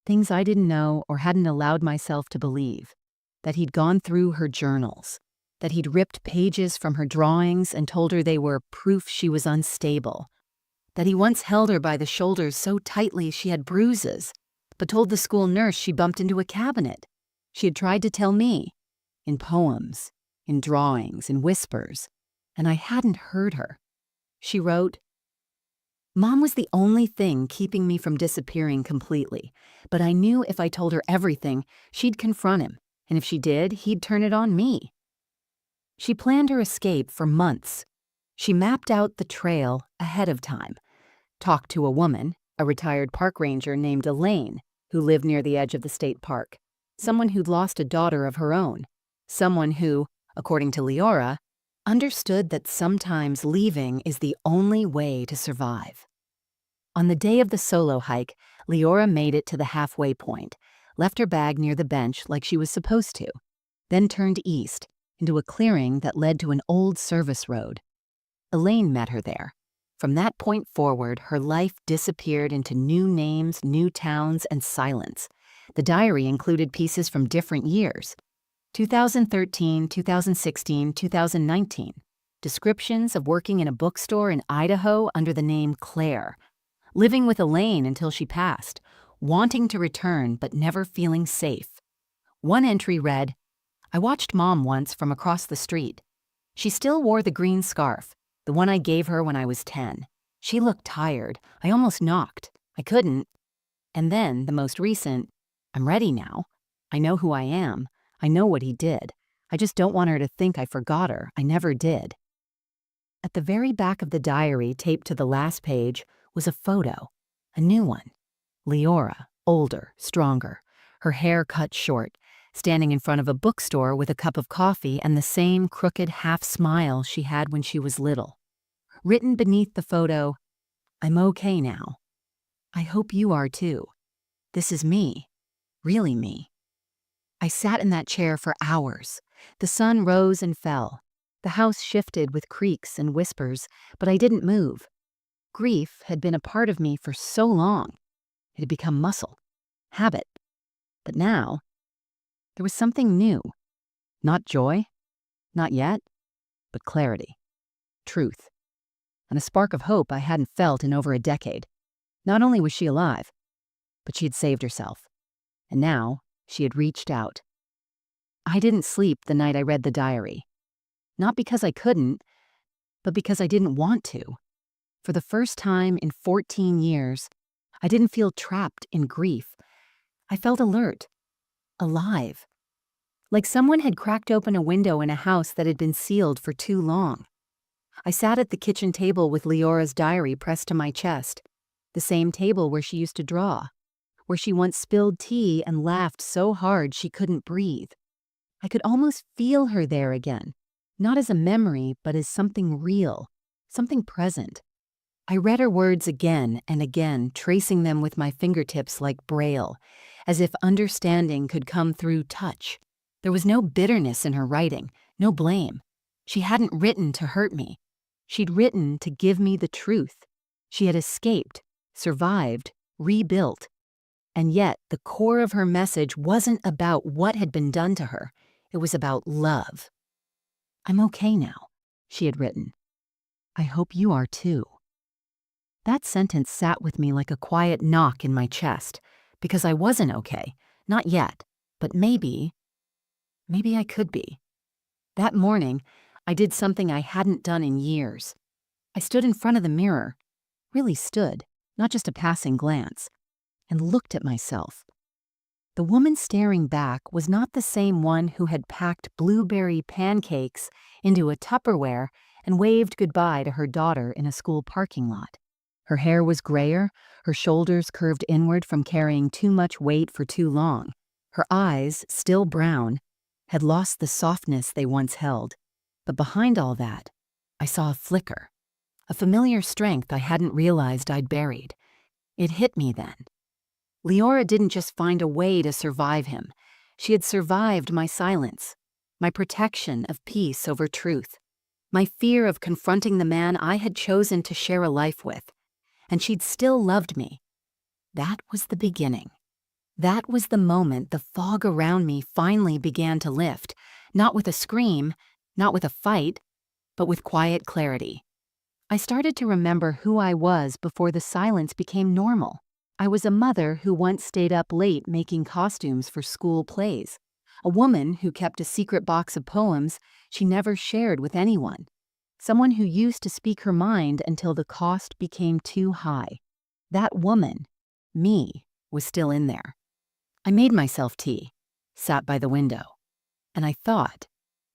Speaker 1: Things I didn't know or hadn't allowed myself to believe. That he'd gone through her journals. That he'd ripped pages from her drawings and told her they were proof she was unstable. That he once held her by the shoulders so tightly she had bruises, but told the school nurse she bumped into a cabinet. She had tried to tell me, in poems, in drawings, in whispers, and I hadn't heard her. She wrote, "Mom was the only thing keeping me from disappearing completely, but I knew if I told her everything, she'd confront him, and if she did, he'd turn it on me." She planned her escape for months. She mapped out the trail ahead of time, talked to a woman, a retired park ranger named Elaine, who lived near the edge of the state park, someone who'd lost a daughter of her own, someone who, according to Leora, understood that sometimes leaving is the only way to survive. On the day of the solo hike, Leora made it to the halfway point, left her bag near the bench like she was supposed to, then turned east into a clearing that led to an old service road. Elaine met her there. From that point forward, her life disappeared into new names, new towns, and silence. The diary included pieces from different years: 2013, 2016, 2019. Descriptions of working in a bookstore in Idaho under the name Claire, living with Elaine until she passed, wanting to return but never feeling safe. One entry read, "I watched Mom once from across the street. She still wore the green scarf, the one I gave her when I was 10. She looked tired. I almost knocked. I couldn't." And then, the most recent, "I'm ready now. I know who I am. I know what he did. I just don't want her to think I forgot her. I never did." At the very back of the diary, taped to the last page, was a photo, a new one. Leora, older, stronger, her hair cut short, standing in front of a bookstore with a cup of coffee and the same crooked half-smile she had when she was little. Written beneath the photo, "I'm okay now. I hope you are too. This is me, really me." I sat in that chair for hours. The sun rose and fell. The house shifted with creaks and whispers, but I didn't move. Grief had been a part of me for so long. It had become muscle, habit. But now, there was something new. Not joy, not yet, but clarity, truth, and a spark of hope I hadn't felt in over a decade. Not only was she alive, but she had saved herself. And now, she had reached out. I didn't sleep the night I read the diary. Not because I couldn't, but because I didn't want to. For the first time in 14 years, I didn't feel trapped in grief. I felt alert, alive. Like someone had cracked open a window in a house that had been sealed for too long. I sat at the kitchen table with Leora's diary pressed to my chest, the same table where she used to draw, where she once spilled tea and laughed so hard she couldn't breathe. I could almost feel her there again, not as a memory, but as something real, something present. I read her words again and again, tracing them with my fingertips like Braille, as if understanding could come through touch. There was no bitterness in her writing, no blame. She hadn't written to hurt me. She'd written to give me the truth. She had escaped, survived, rebuilt. And yet, the core of her message wasn't about what had been done to her. It was about love. "I'm okay now," she had written. "I hope you are too." That sentence sat with me like a quiet knock in my chest, because I wasn't okay. Not yet, but maybe I could be. That morning, I did something I hadn't done in years. I stood in front of the mirror, really stood, not just a passing glance, and looked at myself. The woman staring back was not the same one who had packed blueberry pancakes into a Tupperware and waved goodbye to her daughter in a school parking lot. Her hair was grayer, her shoulders curved inward from carrying too much weight for too long. Her eyes, still brown, had lost the softness they once held. But behind all that, I saw a flicker, a familiar strength I hadn't realized I'd buried. It hit me then. Leora didn't just find a way to survive him. She had survived my silence, my protection of peace over truth, my fear of confronting the man I had chosen to share a life with. And she'd still loved me. That was the beginning. That was the moment the fog around me finally began to lift, not with a scream, not with a fight, but with quiet clarity. I started to remember who I was before the silence became normal. I was a mother who once stayed up late making costumes for school plays, a woman who kept a secret box of poems she never shared with anyone, someone who used to speak her mind until the cost became too high. That woman, me, was still in there. I made myself tea, sat by the window, and I thought,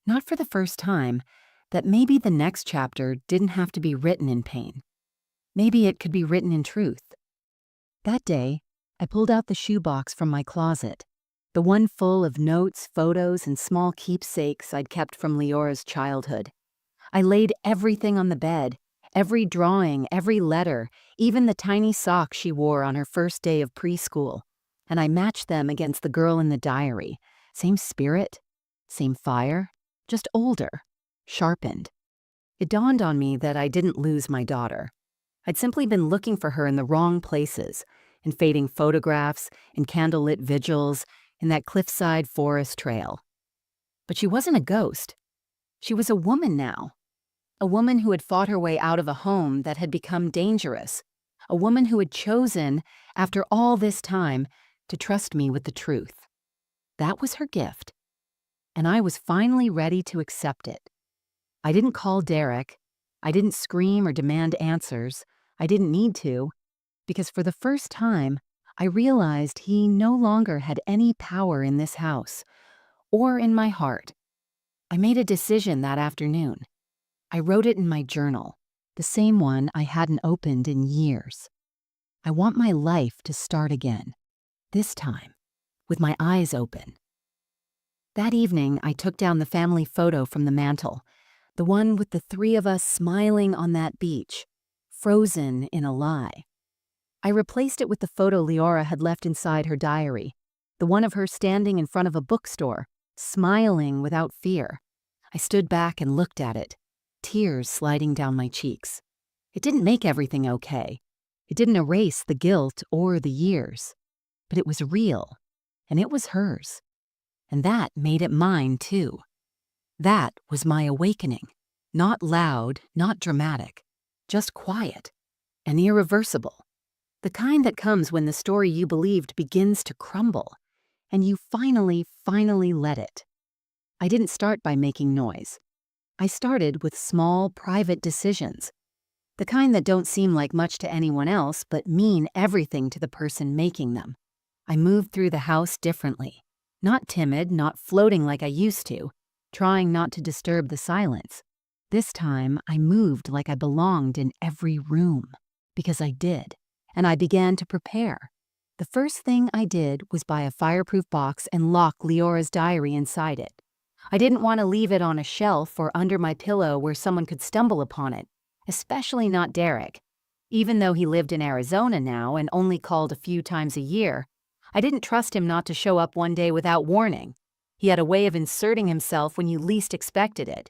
Speaker 1: not for the first time, that maybe the next chapter didn't have to be written in pain. Maybe it could be written in truth. That day, I pulled out the shoebox from my closet, the one full of notes, photos, and small keepsakes I'd kept from Leora's childhood. I laid everything on the bed, every drawing, every letter, even the tiny socks she wore on her first day of preschool, and I matched them against the girl in the diary. Same spirit, same fire, just older, sharpened. It dawned on me that I didn't lose my daughter. I'd simply been looking for her in the wrong places, in fading photographs, in candlelit vigils, in that cliffside forest trail. But she wasn't a ghost. She was a woman now. A woman who had fought her way out of a home that had become dangerous. A woman who had chosen, after all this time, to trust me with the truth. That was her gift. And I was finally ready to accept it. I didn't call Derek. I didn't scream or demand answers. I didn't need to, because for the first time, I realized he no longer had any power in this house, or in my heart. I made a decision that afternoon. I wrote it in my journal, the same one I hadn't opened in years. I want my life to start again, this time, with my eyes open. That evening, I took down the family photo from the mantel, the one with the three of us smiling on that beach, frozen in a lie. I replaced it with the photo Leora had left inside her diary, the one of her standing in front of a bookstore, smiling without fear. I stood back and looked at it, tears sliding down my cheeks. It didn't make everything okay. It didn't erase the guilt or the years. But it was real, and it was hers. And that made it mine, too. That was my awakening. Not loud, not dramatic, just quiet and irreversible. The kind that comes when the story you believed begins to crumble, and you finally let it. I didn't start by making noise. I started with small, private decisions, the kind that don't seem like much to anyone else but mean everything to the person making them. I moved through the house differently, not timid, not floating like I used to, trying not to disturb the silence. This time, I moved like I belonged in every room, because I did, and I began to prepare. The first thing I did was buy a fireproof box and lock Leora's diary inside it. I didn't want to leave it on a shelf or under my pillow where someone could stumble upon it, especially not Derek. Even though he lived in Arizona now and only called a few times a year, I didn't trust him not to show up one day without warning. He had a way of inserting himself when you least expected it.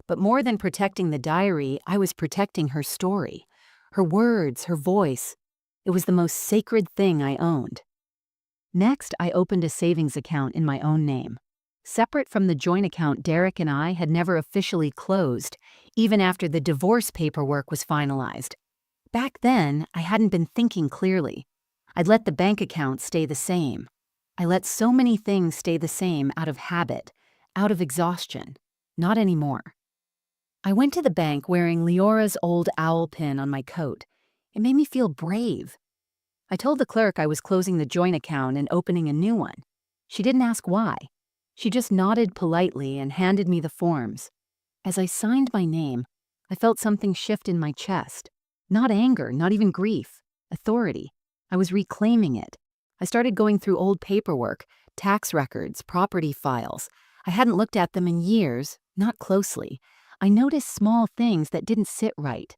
Speaker 1: But more than protecting the diary, I was protecting her story, her words, her voice. It was the most sacred thing I owned. Next, I opened a savings account in my own name. Separate from the joint account Derek and I had never officially closed, even after the divorce paperwork was finalized. Back then, I hadn't been thinking clearly. I'd let the bank account stay the same. I let so many things stay the same out of habit, out of exhaustion. Not anymore. I went to the bank wearing Leora's old owl pin on my coat. It made me feel brave. I told the clerk I was closing the joint account and opening a new one. She didn't ask why. She just nodded politely and handed me the forms. As I signed my name, I felt something shift in my chest. Not anger, not even grief. Authority. I was reclaiming it. I started going through old paperwork, tax records, property files. I hadn't looked at them in years, not closely. I noticed small things that didn't sit right.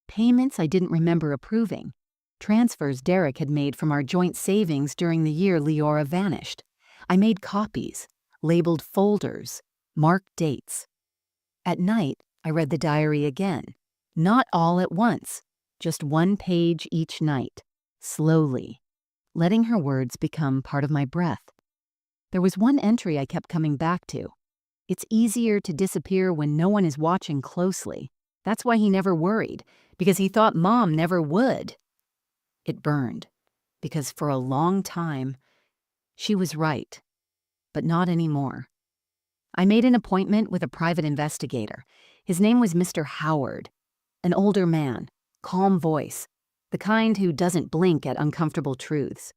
Speaker 1: Payments I didn't remember approving. Transfers Derek had made from our joint savings during the year Leora vanished. I made copies, labeled folders, marked dates. At night, I read the diary again. Not all at once, just one page each night, slowly, letting her words become part of my breath. There was one entry I kept coming back to. It's easier to disappear when no one is watching closely. That's why he never worried, because he thought Mom never would. It burned, because for a long time, she was right, but not anymore. I made an appointment with a private investigator. His name was Mr. Howard, an older man, calm voice, the kind who doesn't blink at uncomfortable truths.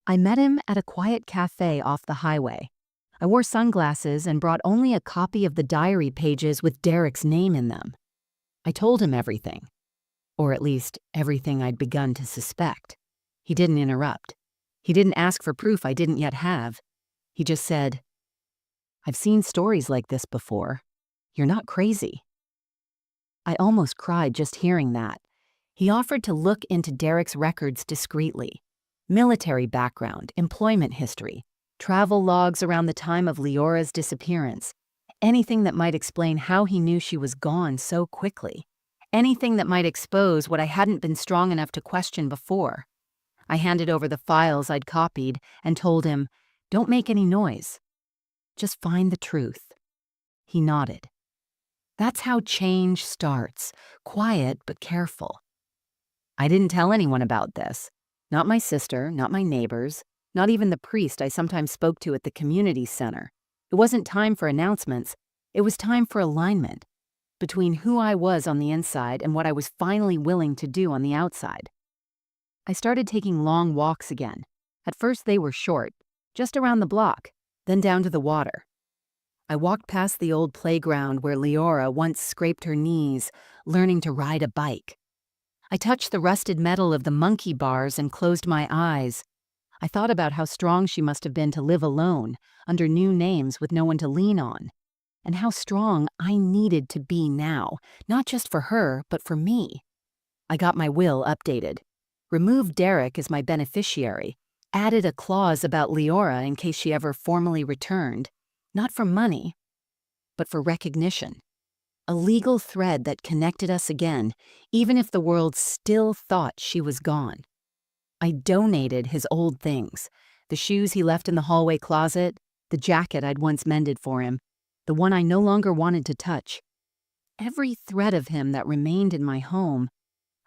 Speaker 1: I met him at a quiet cafe off the highway. I wore sunglasses and brought only a copy of the diary pages with Derek's name in them. I told him everything, or at least everything I'd begun to suspect. He didn't interrupt. He didn't ask for proof I didn't yet have. He just said, "I've seen stories like this before. You're not crazy." I almost cried just hearing that. He offered to look into Derek's records discreetly. Military background, employment history, travel logs around the time of Leora's disappearance. Anything that might explain how he knew she was gone so quickly. Anything that might expose what I hadn't been strong enough to question before. I handed over the files I'd copied and told him, "Don't make any noise. Just find the truth." He nodded. That's how change starts, quiet but careful. I didn't tell anyone about this. Not my sister, not my neighbors, not even the priest I sometimes spoke to at the community center. It wasn't time for announcements. It was time for alignment between who I was on the inside and what I was finally willing to do on the outside. I started taking long walks again. At first they were short, just around the block, then down to the water. I walked past the old playground where Leora once scraped her knees, learning to ride a bike. I touched the rusted metal of the monkey bars and closed my eyes. I thought about how strong she must have been to live alone, under new names with no one to lean on, and how strong I needed to be now, not just for her, but for me. I got my will updated, removed Derek as my beneficiary, added a clause about Leora in case she ever formally returned, not for money, but for recognition. A legal thread that connected us again, even if the world still thought she was gone. I donated his old things, the shoes he left in the hallway closet, the jacket I'd once mended for him, the one I no longer wanted to touch. Every thread of him that remained in my home,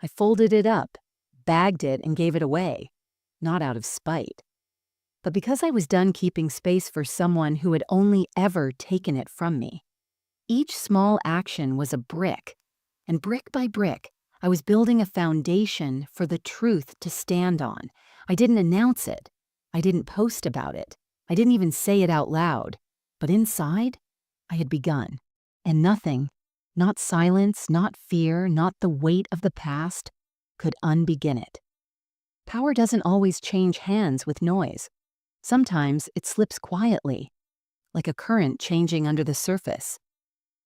Speaker 1: I folded it up, bagged it, and gave it away, not out of spite, but because I was done keeping space for someone who had only ever taken it from me. Each small action was a brick, and brick by brick, I was building a foundation for the truth to stand on. I didn't announce it. I didn't post about it. I didn't even say it out loud. But inside, I had begun. And nothing, not silence, not fear, not the weight of the past, could unbegin it. Power doesn't always change hands with noise. Sometimes it slips quietly, like a current changing under the surface.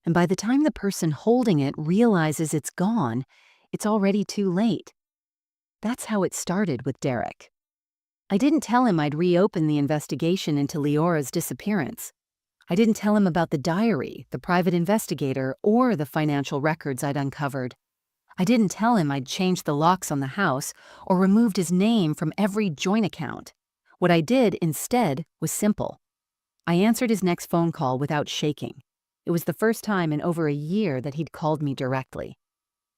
Speaker 1: And by the time the person holding it realizes it's gone, it's already too late. That's how it started with Derek. I didn't tell him I'd reopen the investigation into Leora's disappearance. I didn't tell him about the diary, the private investigator, or the financial records I'd uncovered. I didn't tell him I'd changed the locks on the house or removed his name from every joint account. What I did instead was simple. I answered his next phone call without shaking. It was the first time in over a year that he'd called me directly.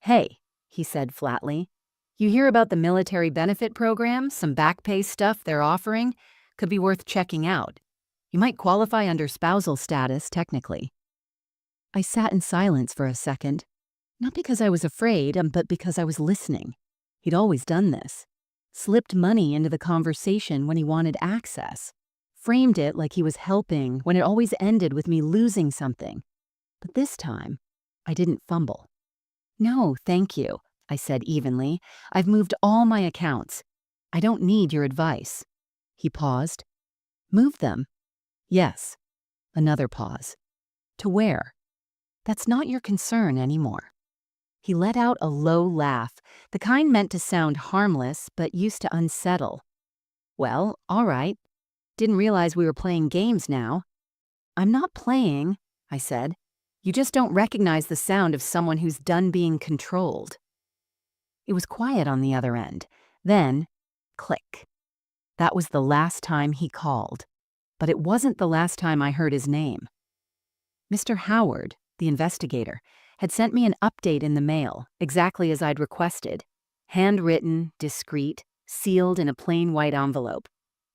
Speaker 1: "Hey," he said flatly, "you hear about the military benefit program, some back pay stuff they're offering? Could be worth checking out. You might qualify under spousal status, technically." I sat in silence for a second, not because I was afraid, but because I was listening. He'd always done this. Slipped money into the conversation when he wanted access. framed it like he was helping when it always ended with me losing something. But this time, I didn't fumble. "No, thank you," I said evenly. "I've moved all my accounts. I don't need your advice." He paused. "Move them?" "Yes." Another pause. "To where?" "That's not your concern anymore." He let out a low laugh, the kind meant to sound harmless but used to unsettle. "Well, all right. Didn't realize we were playing games now." "I'm not playing," I said. "You just don't recognize the sound of someone who's done being controlled." It was quiet on the other end. Then, click. That was the last time he called. But it wasn't the last time I heard his name. Mr. Howard, the investigator, had sent me an update in the mail, exactly as I'd requested. Handwritten, discreet, sealed in a plain white envelope.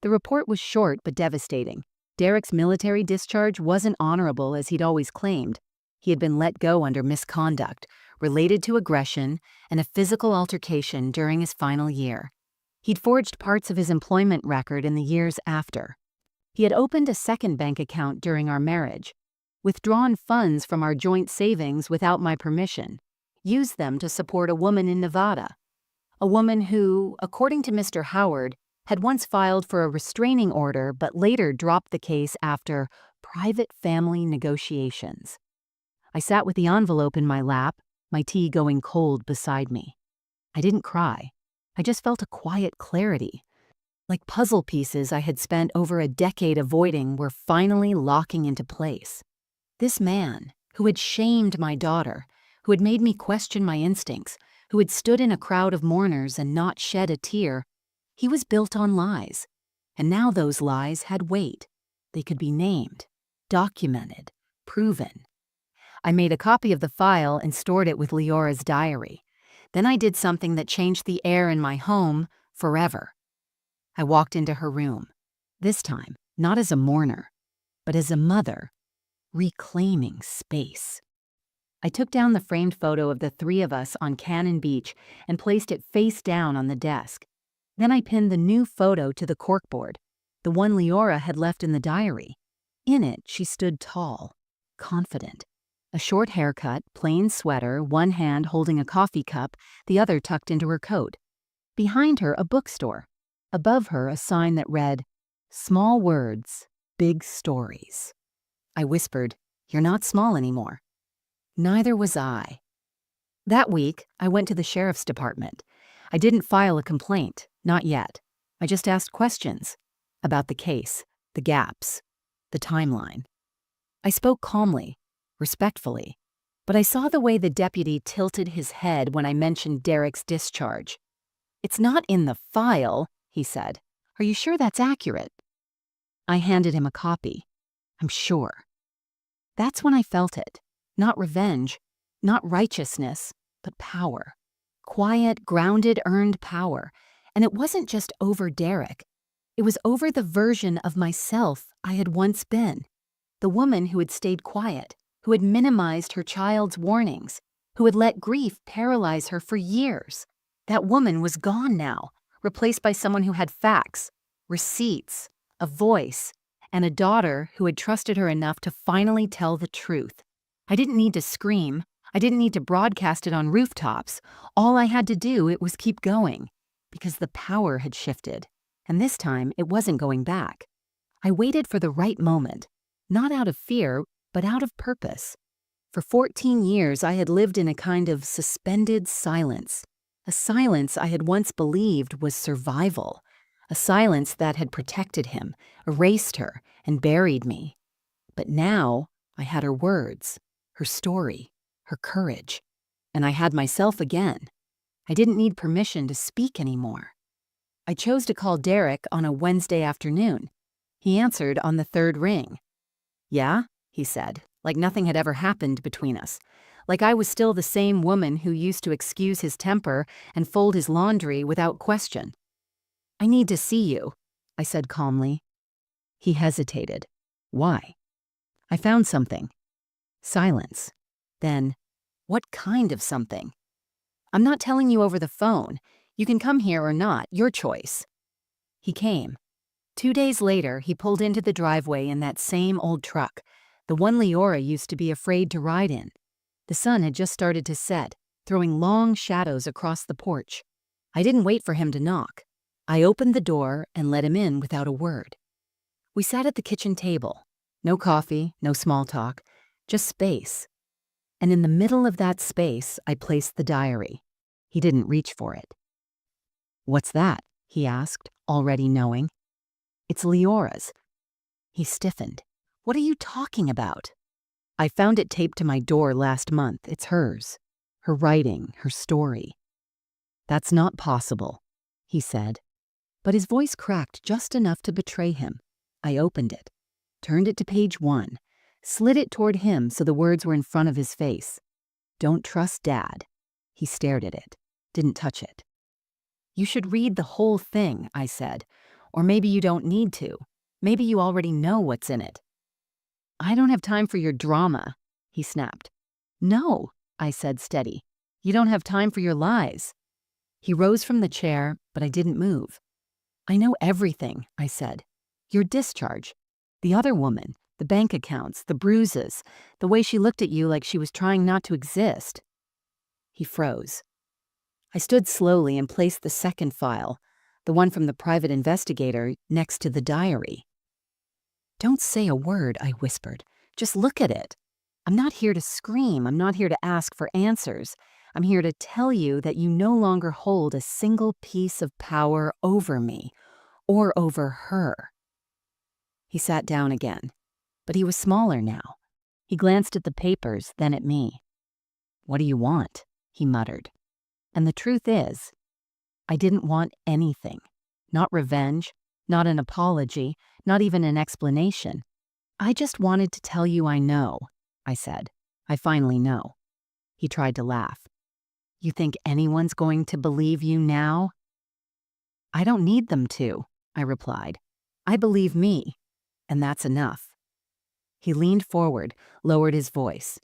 Speaker 1: The report was short but devastating. Derek's military discharge wasn't honorable as he'd always claimed. He had been let go under misconduct, related to aggression, and a physical altercation during his final year. He'd forged parts of his employment record in the years after. He had opened a second bank account during our marriage, withdrawn funds from our joint savings without my permission, used them to support a woman in Nevada. A woman who, according to Mr. Howard, had once filed for a restraining order but later dropped the case after private family negotiations. I sat with the envelope in my lap, my tea going cold beside me. I didn't cry. I just felt a quiet clarity. Like puzzle pieces I had spent over a decade avoiding were finally locking into place. This man, who had shamed my daughter, who had made me question my instincts, who had stood in a crowd of mourners and not shed a tear, he was built on lies. And now those lies had weight. They could be named, documented, proven. I made a copy of the file and stored it with Leora's diary. Then I did something that changed the air in my home forever. I walked into her room, this time not as a mourner, but as a mother, reclaiming space. I took down the framed photo of the three of us on Cannon Beach and placed it face down on the desk. Then I pinned the new photo to the corkboard, the one Leora had left in the diary. In it, she stood tall, confident. A short haircut, plain sweater, one hand holding a coffee cup, the other tucked into her coat. Behind her, a bookstore. Above her, a sign that read, "Small words, big stories." I whispered, "You're not small anymore." Neither was I. That week, I went to the sheriff's department. I didn't file a complaint, not yet. I just asked questions about the case, the gaps, the timeline. I spoke calmly, respectfully, but I saw the way the deputy tilted his head when I mentioned Derek's discharge. "It's not in the file," he said. "Are you sure that's accurate?" I handed him a copy. "I'm sure." That's when I felt it. Not revenge, not righteousness, but power. Quiet, grounded, earned power. And it wasn't just over Derek. It was over the version of myself I had once been. The woman who had stayed quiet, who had minimized her child's warnings, who had let grief paralyze her for years. That woman was gone now, replaced by someone who had facts, receipts, a voice, and a daughter who had trusted her enough to finally tell the truth. I didn't need to scream. I didn't need to broadcast it on rooftops. All I had to do, it was keep going, because the power had shifted, and this time it wasn't going back. I waited for the right moment, not out of fear, but out of purpose. For 14 years, I had lived in a kind of suspended silence, a silence I had once believed was survival, a silence that had protected him, erased her, and buried me. But now I had her words, her story, her courage, and I had myself again. I didn't need permission to speak anymore. I chose to call Derek on a Wednesday afternoon. He answered on the third ring. "Yeah?" he said, like nothing had ever happened between us, like I was still the same woman who used to excuse his temper and fold his laundry without question. "I need to see you," I said calmly. He hesitated. "Why?" "I found something." Silence. Then, "What kind of something?" "I'm not telling you over the phone. You can come here or not, your choice." He came. 2 days later, he pulled into the driveway in that same old truck, the one Leora used to be afraid to ride in. The sun had just started to set, throwing long shadows across the porch. I didn't wait for him to knock. I opened the door and let him in without a word. We sat at the kitchen table. No coffee, no small talk, just space. And in the middle of that space, I placed the diary. He didn't reach for it. "What's that?" he asked, already knowing. "It's Leora's." He stiffened. "What are you talking about?" "I found it taped to my door last month. It's hers. Her writing, her story." "That's not possible," he said. But his voice cracked just enough to betray him. I opened it, turned it to page 1, slid it toward him so the words were in front of his face. "Don't trust Dad." He stared at it, didn't touch it. "You should read the whole thing," I said. "Or maybe you don't need to. Maybe you already know what's in it." "I don't have time for your drama," he snapped. "No," I said, steady. "You don't have time for your lies." He rose from the chair, but I didn't move. "I know everything," I said. "Your discharge, the other woman, the bank accounts, the bruises, the way she looked at you like she was trying not to exist." He froze. I stood slowly and placed the second file, the one from the private investigator, next to the diary. "Don't say a word," I whispered. "Just look at it. I'm not here to scream. I'm not here to ask for answers. I'm here to tell you that you no longer hold a single piece of power over me or over her." He sat down again, but he was smaller now. He glanced at the papers, then at me. "What do you want?" he muttered. And the truth is, I didn't want anything. Not revenge, not an apology, not even an explanation. "I just wanted to tell you I know," I said. "I finally know." He tried to laugh. "You think anyone's going to believe you now?" "I don't need them to," I replied. "I believe me, and that's enough." He leaned forward, lowered his voice.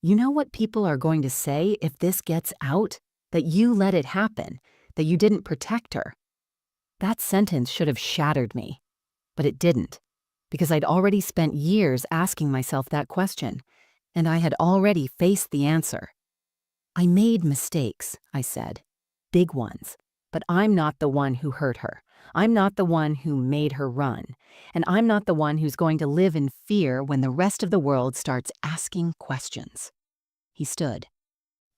Speaker 1: "You know what people are going to say if this gets out? That you let it happen, that you didn't protect her." That sentence should have shattered me, but it didn't, because I'd already spent years asking myself that question, and I had already faced the answer. "I made mistakes," I said, "big ones, but I'm not the one who hurt her. I'm not the one who made her run, and I'm not the one who's going to live in fear when the rest of the world starts asking questions." He stood.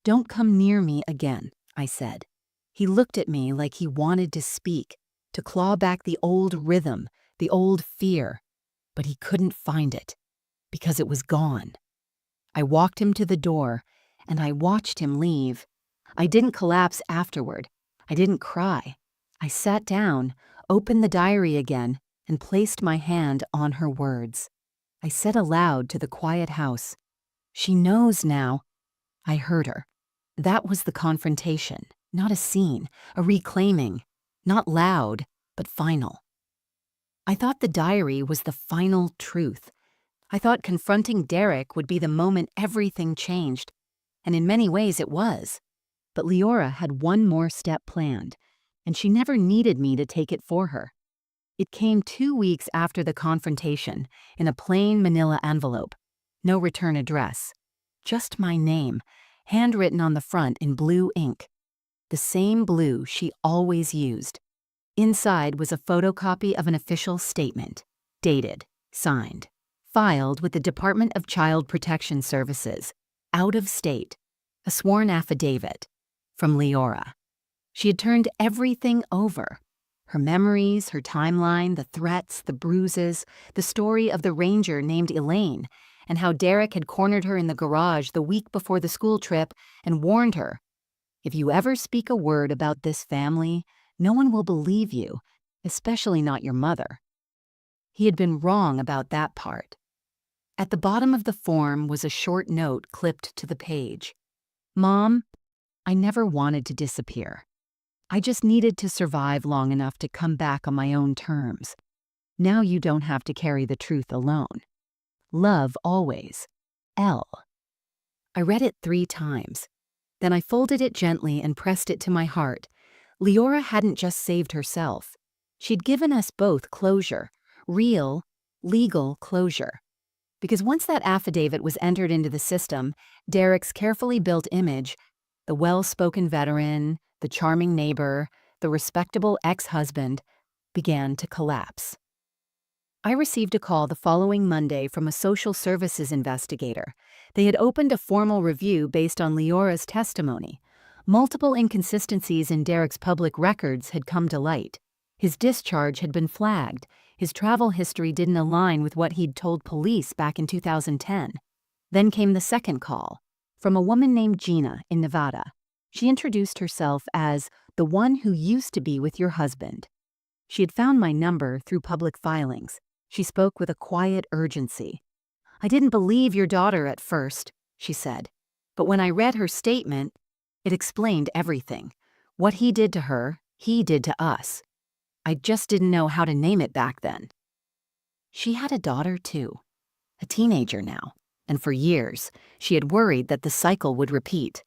Speaker 1: "Don't come near me again," I said. He looked at me like he wanted to speak, to claw back the old rhythm, the old fear, but he couldn't find it, because it was gone. I walked him to the door, and I watched him leave. I didn't collapse afterward. I didn't cry. I sat down, opened the diary again, and placed my hand on her words. I said aloud to the quiet house, "She knows now." I heard her. That was the confrontation, not a scene, a reclaiming, not loud, but final. I thought the diary was the final truth. I thought confronting Derek would be the moment everything changed, and in many ways it was. But Leora had one more step planned, and she never needed me to take it for her. It came 2 weeks after the confrontation, in a plain manila envelope. No return address. Just my name, handwritten on the front in blue ink. The same blue she always used. Inside was a photocopy of an official statement, dated, signed, filed with the Department of Child Protection Services, out of state, a sworn affidavit, from Leora. She had turned everything over. Her memories, her timeline, the threats, the bruises, the story of the ranger named Elaine, and how Derek had cornered her in the garage the week before the school trip and warned her, "If you ever speak a word about this family, no one will believe you, especially not your mother." He had been wrong about that part. At the bottom of the form was a short note clipped to the page. "Mom, I never wanted to disappear. I just needed to survive long enough to come back on my own terms. Now you don't have to carry the truth alone. Love always. L." I read it 3 times. Then I folded it gently and pressed it to my heart. Leora hadn't just saved herself. She'd given us both closure, real, legal closure. Because once that affidavit was entered into the system, Derek's carefully built image, the well-spoken veteran, the charming neighbor, the respectable ex-husband, began to collapse. I received a call the following Monday from a social services investigator. They had opened a formal review based on Leora's testimony. Multiple inconsistencies in Derek's public records had come to light. His discharge had been flagged. His travel history didn't align with what he'd told police back in 2010. Then came the second call, from a woman named Gina in Nevada. She introduced herself as the one who used to be with your husband. She had found my number through public filings. She spoke with a quiet urgency. "I didn't believe your daughter at first," she said. "But when I read her statement, it explained everything. What he did to her, he did to us. I just didn't know how to name it back then." She had a daughter too, a teenager now, and for years she had worried that the cycle would repeat.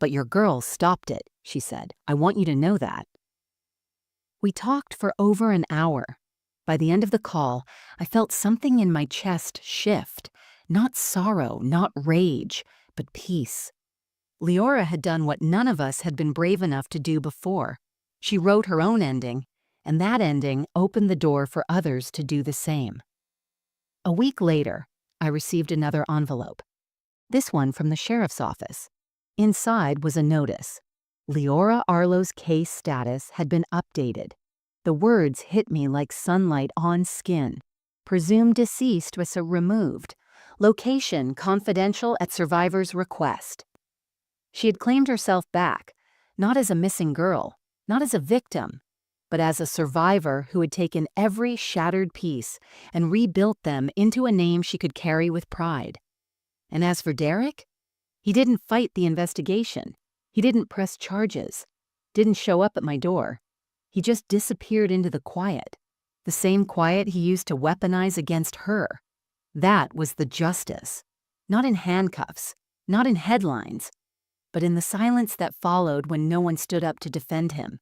Speaker 1: "But your girl stopped it," she said. "I want you to know that." We talked for over an hour. By the end of the call, I felt something in my chest shift. Not sorrow, not rage, but peace. Leora had done what none of us had been brave enough to do before. She wrote her own ending, and that ending opened the door for others to do the same. A week later, I received another envelope. This one from the sheriff's office. Inside was a notice. Leora Arlo's case status had been updated. The words hit me like sunlight on skin. Presumed deceased was removed. Location confidential at survivor's request. She had claimed herself back, not as a missing girl, not as a victim, but as a survivor who had taken every shattered piece and rebuilt them into a name she could carry with pride. And as for Derek, he didn't fight the investigation. He didn't press charges, didn't show up at my door. He just disappeared into the quiet, the same quiet he used to weaponize against her. That was the justice. Not in handcuffs, not in headlines, but in the silence that followed when no one stood up to defend him,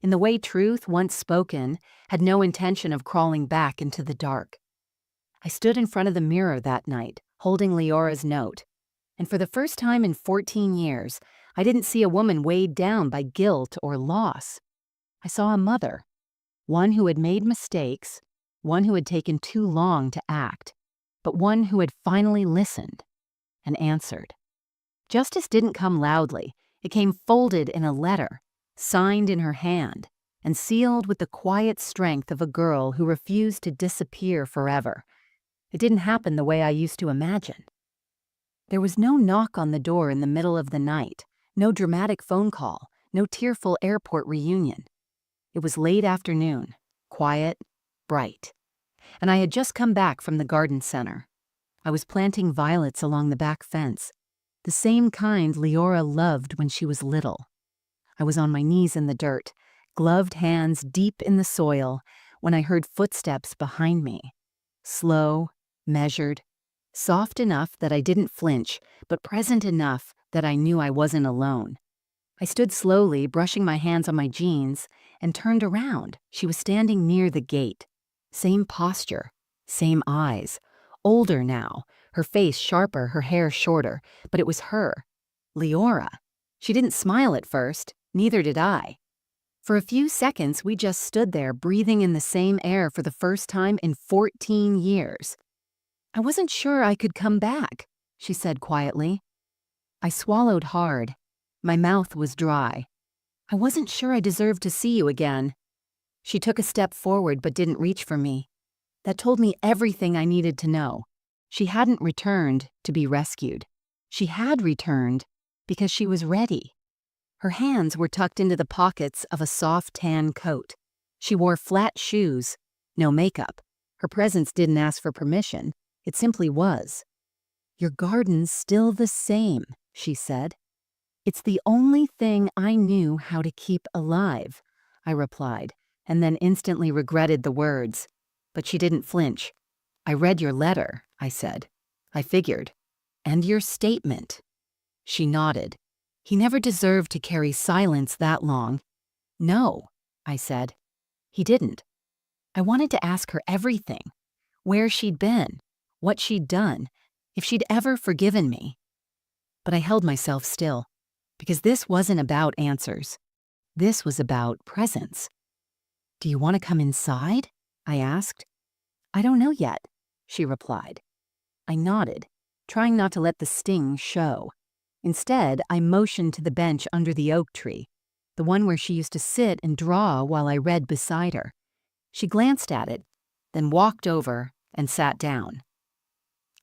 Speaker 1: in the way truth, once spoken, had no intention of crawling back into the dark. I stood in front of the mirror that night, holding Leora's note, and for the first time in 14 years, I didn't see a woman weighed down by guilt or loss. I saw a mother, one who had made mistakes, one who had taken too long to act, but one who had finally listened and answered. Justice didn't come loudly. It came folded in a letter, signed in her hand, and sealed with the quiet strength of a girl who refused to disappear forever. It didn't happen the way I used to imagine. There was no knock on the door in the middle of the night, no dramatic phone call, no tearful airport reunion. It was late afternoon, quiet, bright, and I had just come back from the garden center. I was planting violets along the back fence, the same kind Leora loved when she was little. I was on my knees in the dirt, gloved hands deep in the soil, when I heard footsteps behind me. Slow, measured, soft enough that I didn't flinch, but present enough that I knew I wasn't alone. I stood slowly, brushing my hands on my jeans, and turned around. She was standing near the gate. Same posture, same eyes. Older now, her face sharper, her hair shorter, but it was her. Leora. She didn't smile at first, neither did I. For a few seconds, we just stood there, breathing in the same air for the first time in 14 years. "I wasn't sure I could come back," she said quietly. I swallowed hard. My mouth was dry. "I wasn't sure I deserved to see you again." She took a step forward but didn't reach for me. That told me everything I needed to know. She hadn't returned to be rescued. She had returned because she was ready. Her hands were tucked into the pockets of a soft tan coat. She wore flat shoes, no makeup. Her presence didn't ask for permission. It simply was. "Your garden's still the same," she said. "It's the only thing I knew how to keep alive," I replied, and then instantly regretted the words. But she didn't flinch. "I read your letter," I said. "I figured. And your statement." She nodded. "He never deserved to carry silence that long." "No," I said. "He didn't. I wanted to ask her everything: where she'd been, what she'd done, if she'd ever forgiven me. But I held myself still, because this wasn't about answers. This was about presence. "Do you want to come inside?" I asked. "I don't know yet," she replied. I nodded, trying not to let the sting show. Instead, I motioned to the bench under the oak tree, the one where she used to sit and draw while I read beside her. She glanced at it, then walked over and sat down.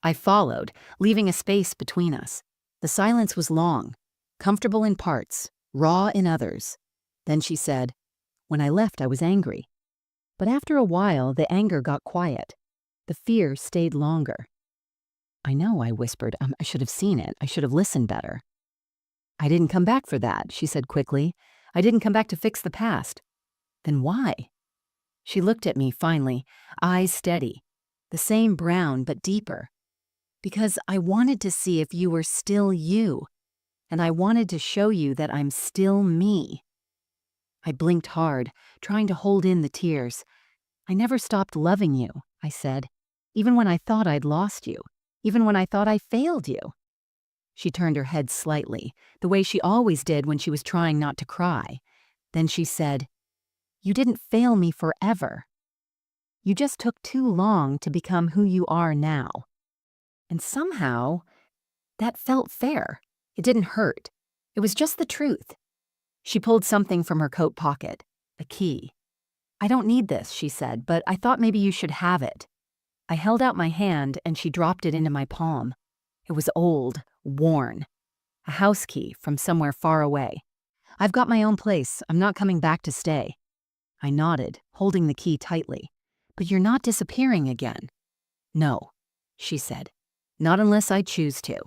Speaker 1: I followed, leaving a space between us. The silence was long, comfortable in parts, raw in others. Then she said, "When I left, I was angry. But after a while, the anger got quiet. The fear stayed longer." "I know," I whispered. I should have seen it. I should have listened better." "I didn't come back for that," she said quickly. "I didn't come back to fix the past." "Then why?" She looked at me finally, eyes steady, the same brown but deeper. "Because I wanted to see if you were still you, and I wanted to show you that I'm still me." I blinked hard, trying to hold in the tears. "I never stopped loving you," I said, "even when I thought I'd lost you, even when I thought I failed you." She turned her head slightly, the way she always did when she was trying not to cry. Then she said, "You didn't fail me forever. You just took too long to become who you are now." And somehow, that felt fair. It didn't hurt. It was just the truth. She pulled something from her coat pocket, a key. "I don't need this," she said, "but I thought maybe you should have it." I held out my hand and she dropped it into my palm. It was old, worn. A house key from somewhere far away. "I've got my own place. I'm not coming back to stay." I nodded, holding the key tightly. "But you're not disappearing again." "No," she said. "Not unless I choose to."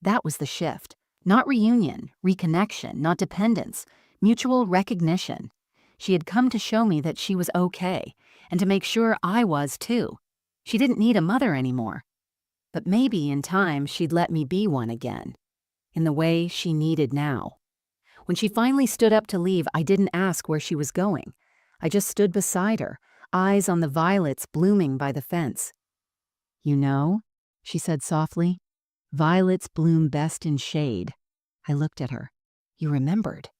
Speaker 1: That was the shift. Not reunion, reconnection, not dependence, mutual recognition. She had come to show me that she was okay, and to make sure I was too. She didn't need a mother anymore. But maybe in time she'd let me be one again, in the way she needed now. When she finally stood up to leave, I didn't ask where she was going. I just stood beside her, eyes on the violets blooming by the fence. "You know," she said softly, "violets bloom best in shade." I looked at her. "You remembered."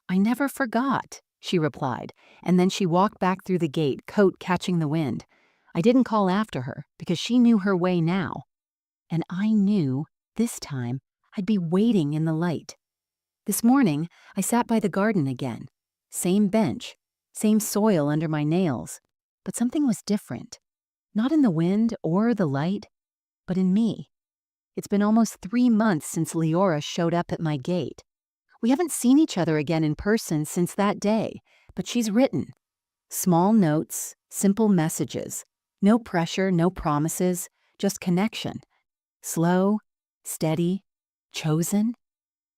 Speaker 1: "I never forgot," she replied, and then she walked back through the gate, coat catching the wind. I didn't call after her, because she knew her way now. And I knew, this time, I'd be waiting in the light. This morning, I sat by the garden again. Same bench, same soil under my nails, but something was different. Not in the wind or the light, but in me. It's been almost 3 months since Leora showed up at my gate. We haven't seen each other again in person since that day, but she's written. Small notes, simple messages. No pressure, no promises, just connection. Slow, steady, chosen.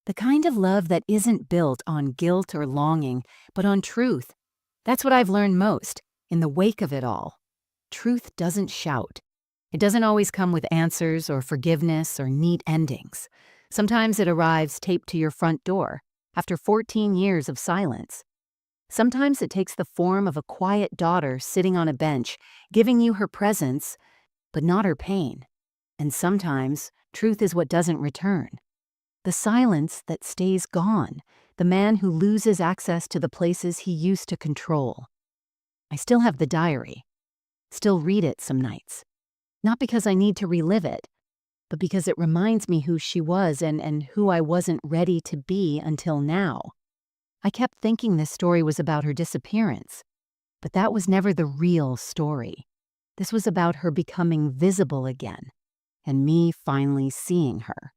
Speaker 1: The kind of love that isn't built on guilt or longing, but on truth. That's what I've learned most, in the wake of it all. Truth doesn't shout. It doesn't always come with answers or forgiveness or neat endings. Sometimes it arrives taped to your front door, after 14 years of silence. Sometimes it takes the form of a quiet daughter sitting on a bench, giving you her presence, but not her pain. And sometimes, truth is what doesn't return. The silence that stays gone, the man who loses access to the places he used to control. I still have the diary. Still read it some nights. Not because I need to relive it, but because it reminds me who she was and who I wasn't ready to be until now. I kept thinking this story was about her disappearance, but that was never the real story. This was about her becoming visible again, and me finally seeing her.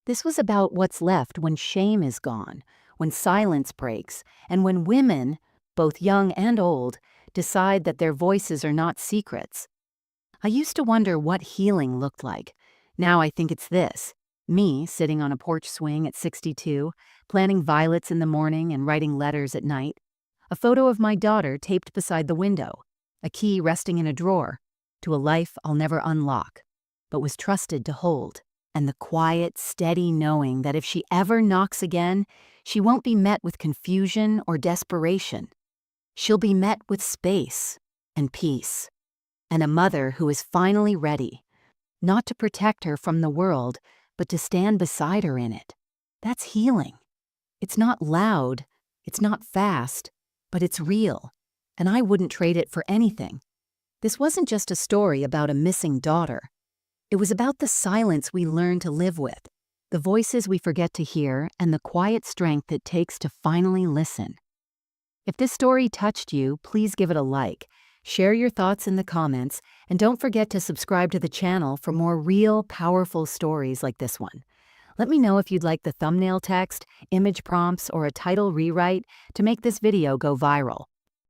Speaker 1: This was about what's left when shame is gone, when silence breaks, and when women, both young and old, decide that their voices are not secrets. I used to wonder what healing looked like. Now I think it's this. Me sitting on a porch swing at 62, planting violets in the morning and writing letters at night. A photo of my daughter taped beside the window. A key resting in a drawer to a life I'll never unlock, but was trusted to hold. And the quiet, steady knowing that if she ever knocks again, she won't be met with confusion or desperation. She'll be met with space, and peace. And a mother who is finally ready, not to protect her from the world, but to stand beside her in it. That's healing. It's not loud, it's not fast, but it's real, and I wouldn't trade it for anything. This wasn't just a story about a missing daughter. It was about the silence we learn to live with, the voices we forget to hear, and the quiet strength it takes to finally listen. If this story touched you, please give it a like, share your thoughts in the comments, and don't forget to subscribe to the channel for more real, powerful stories like this one. Let me know if you'd like the thumbnail text, image prompts, or a title rewrite to make this video go viral.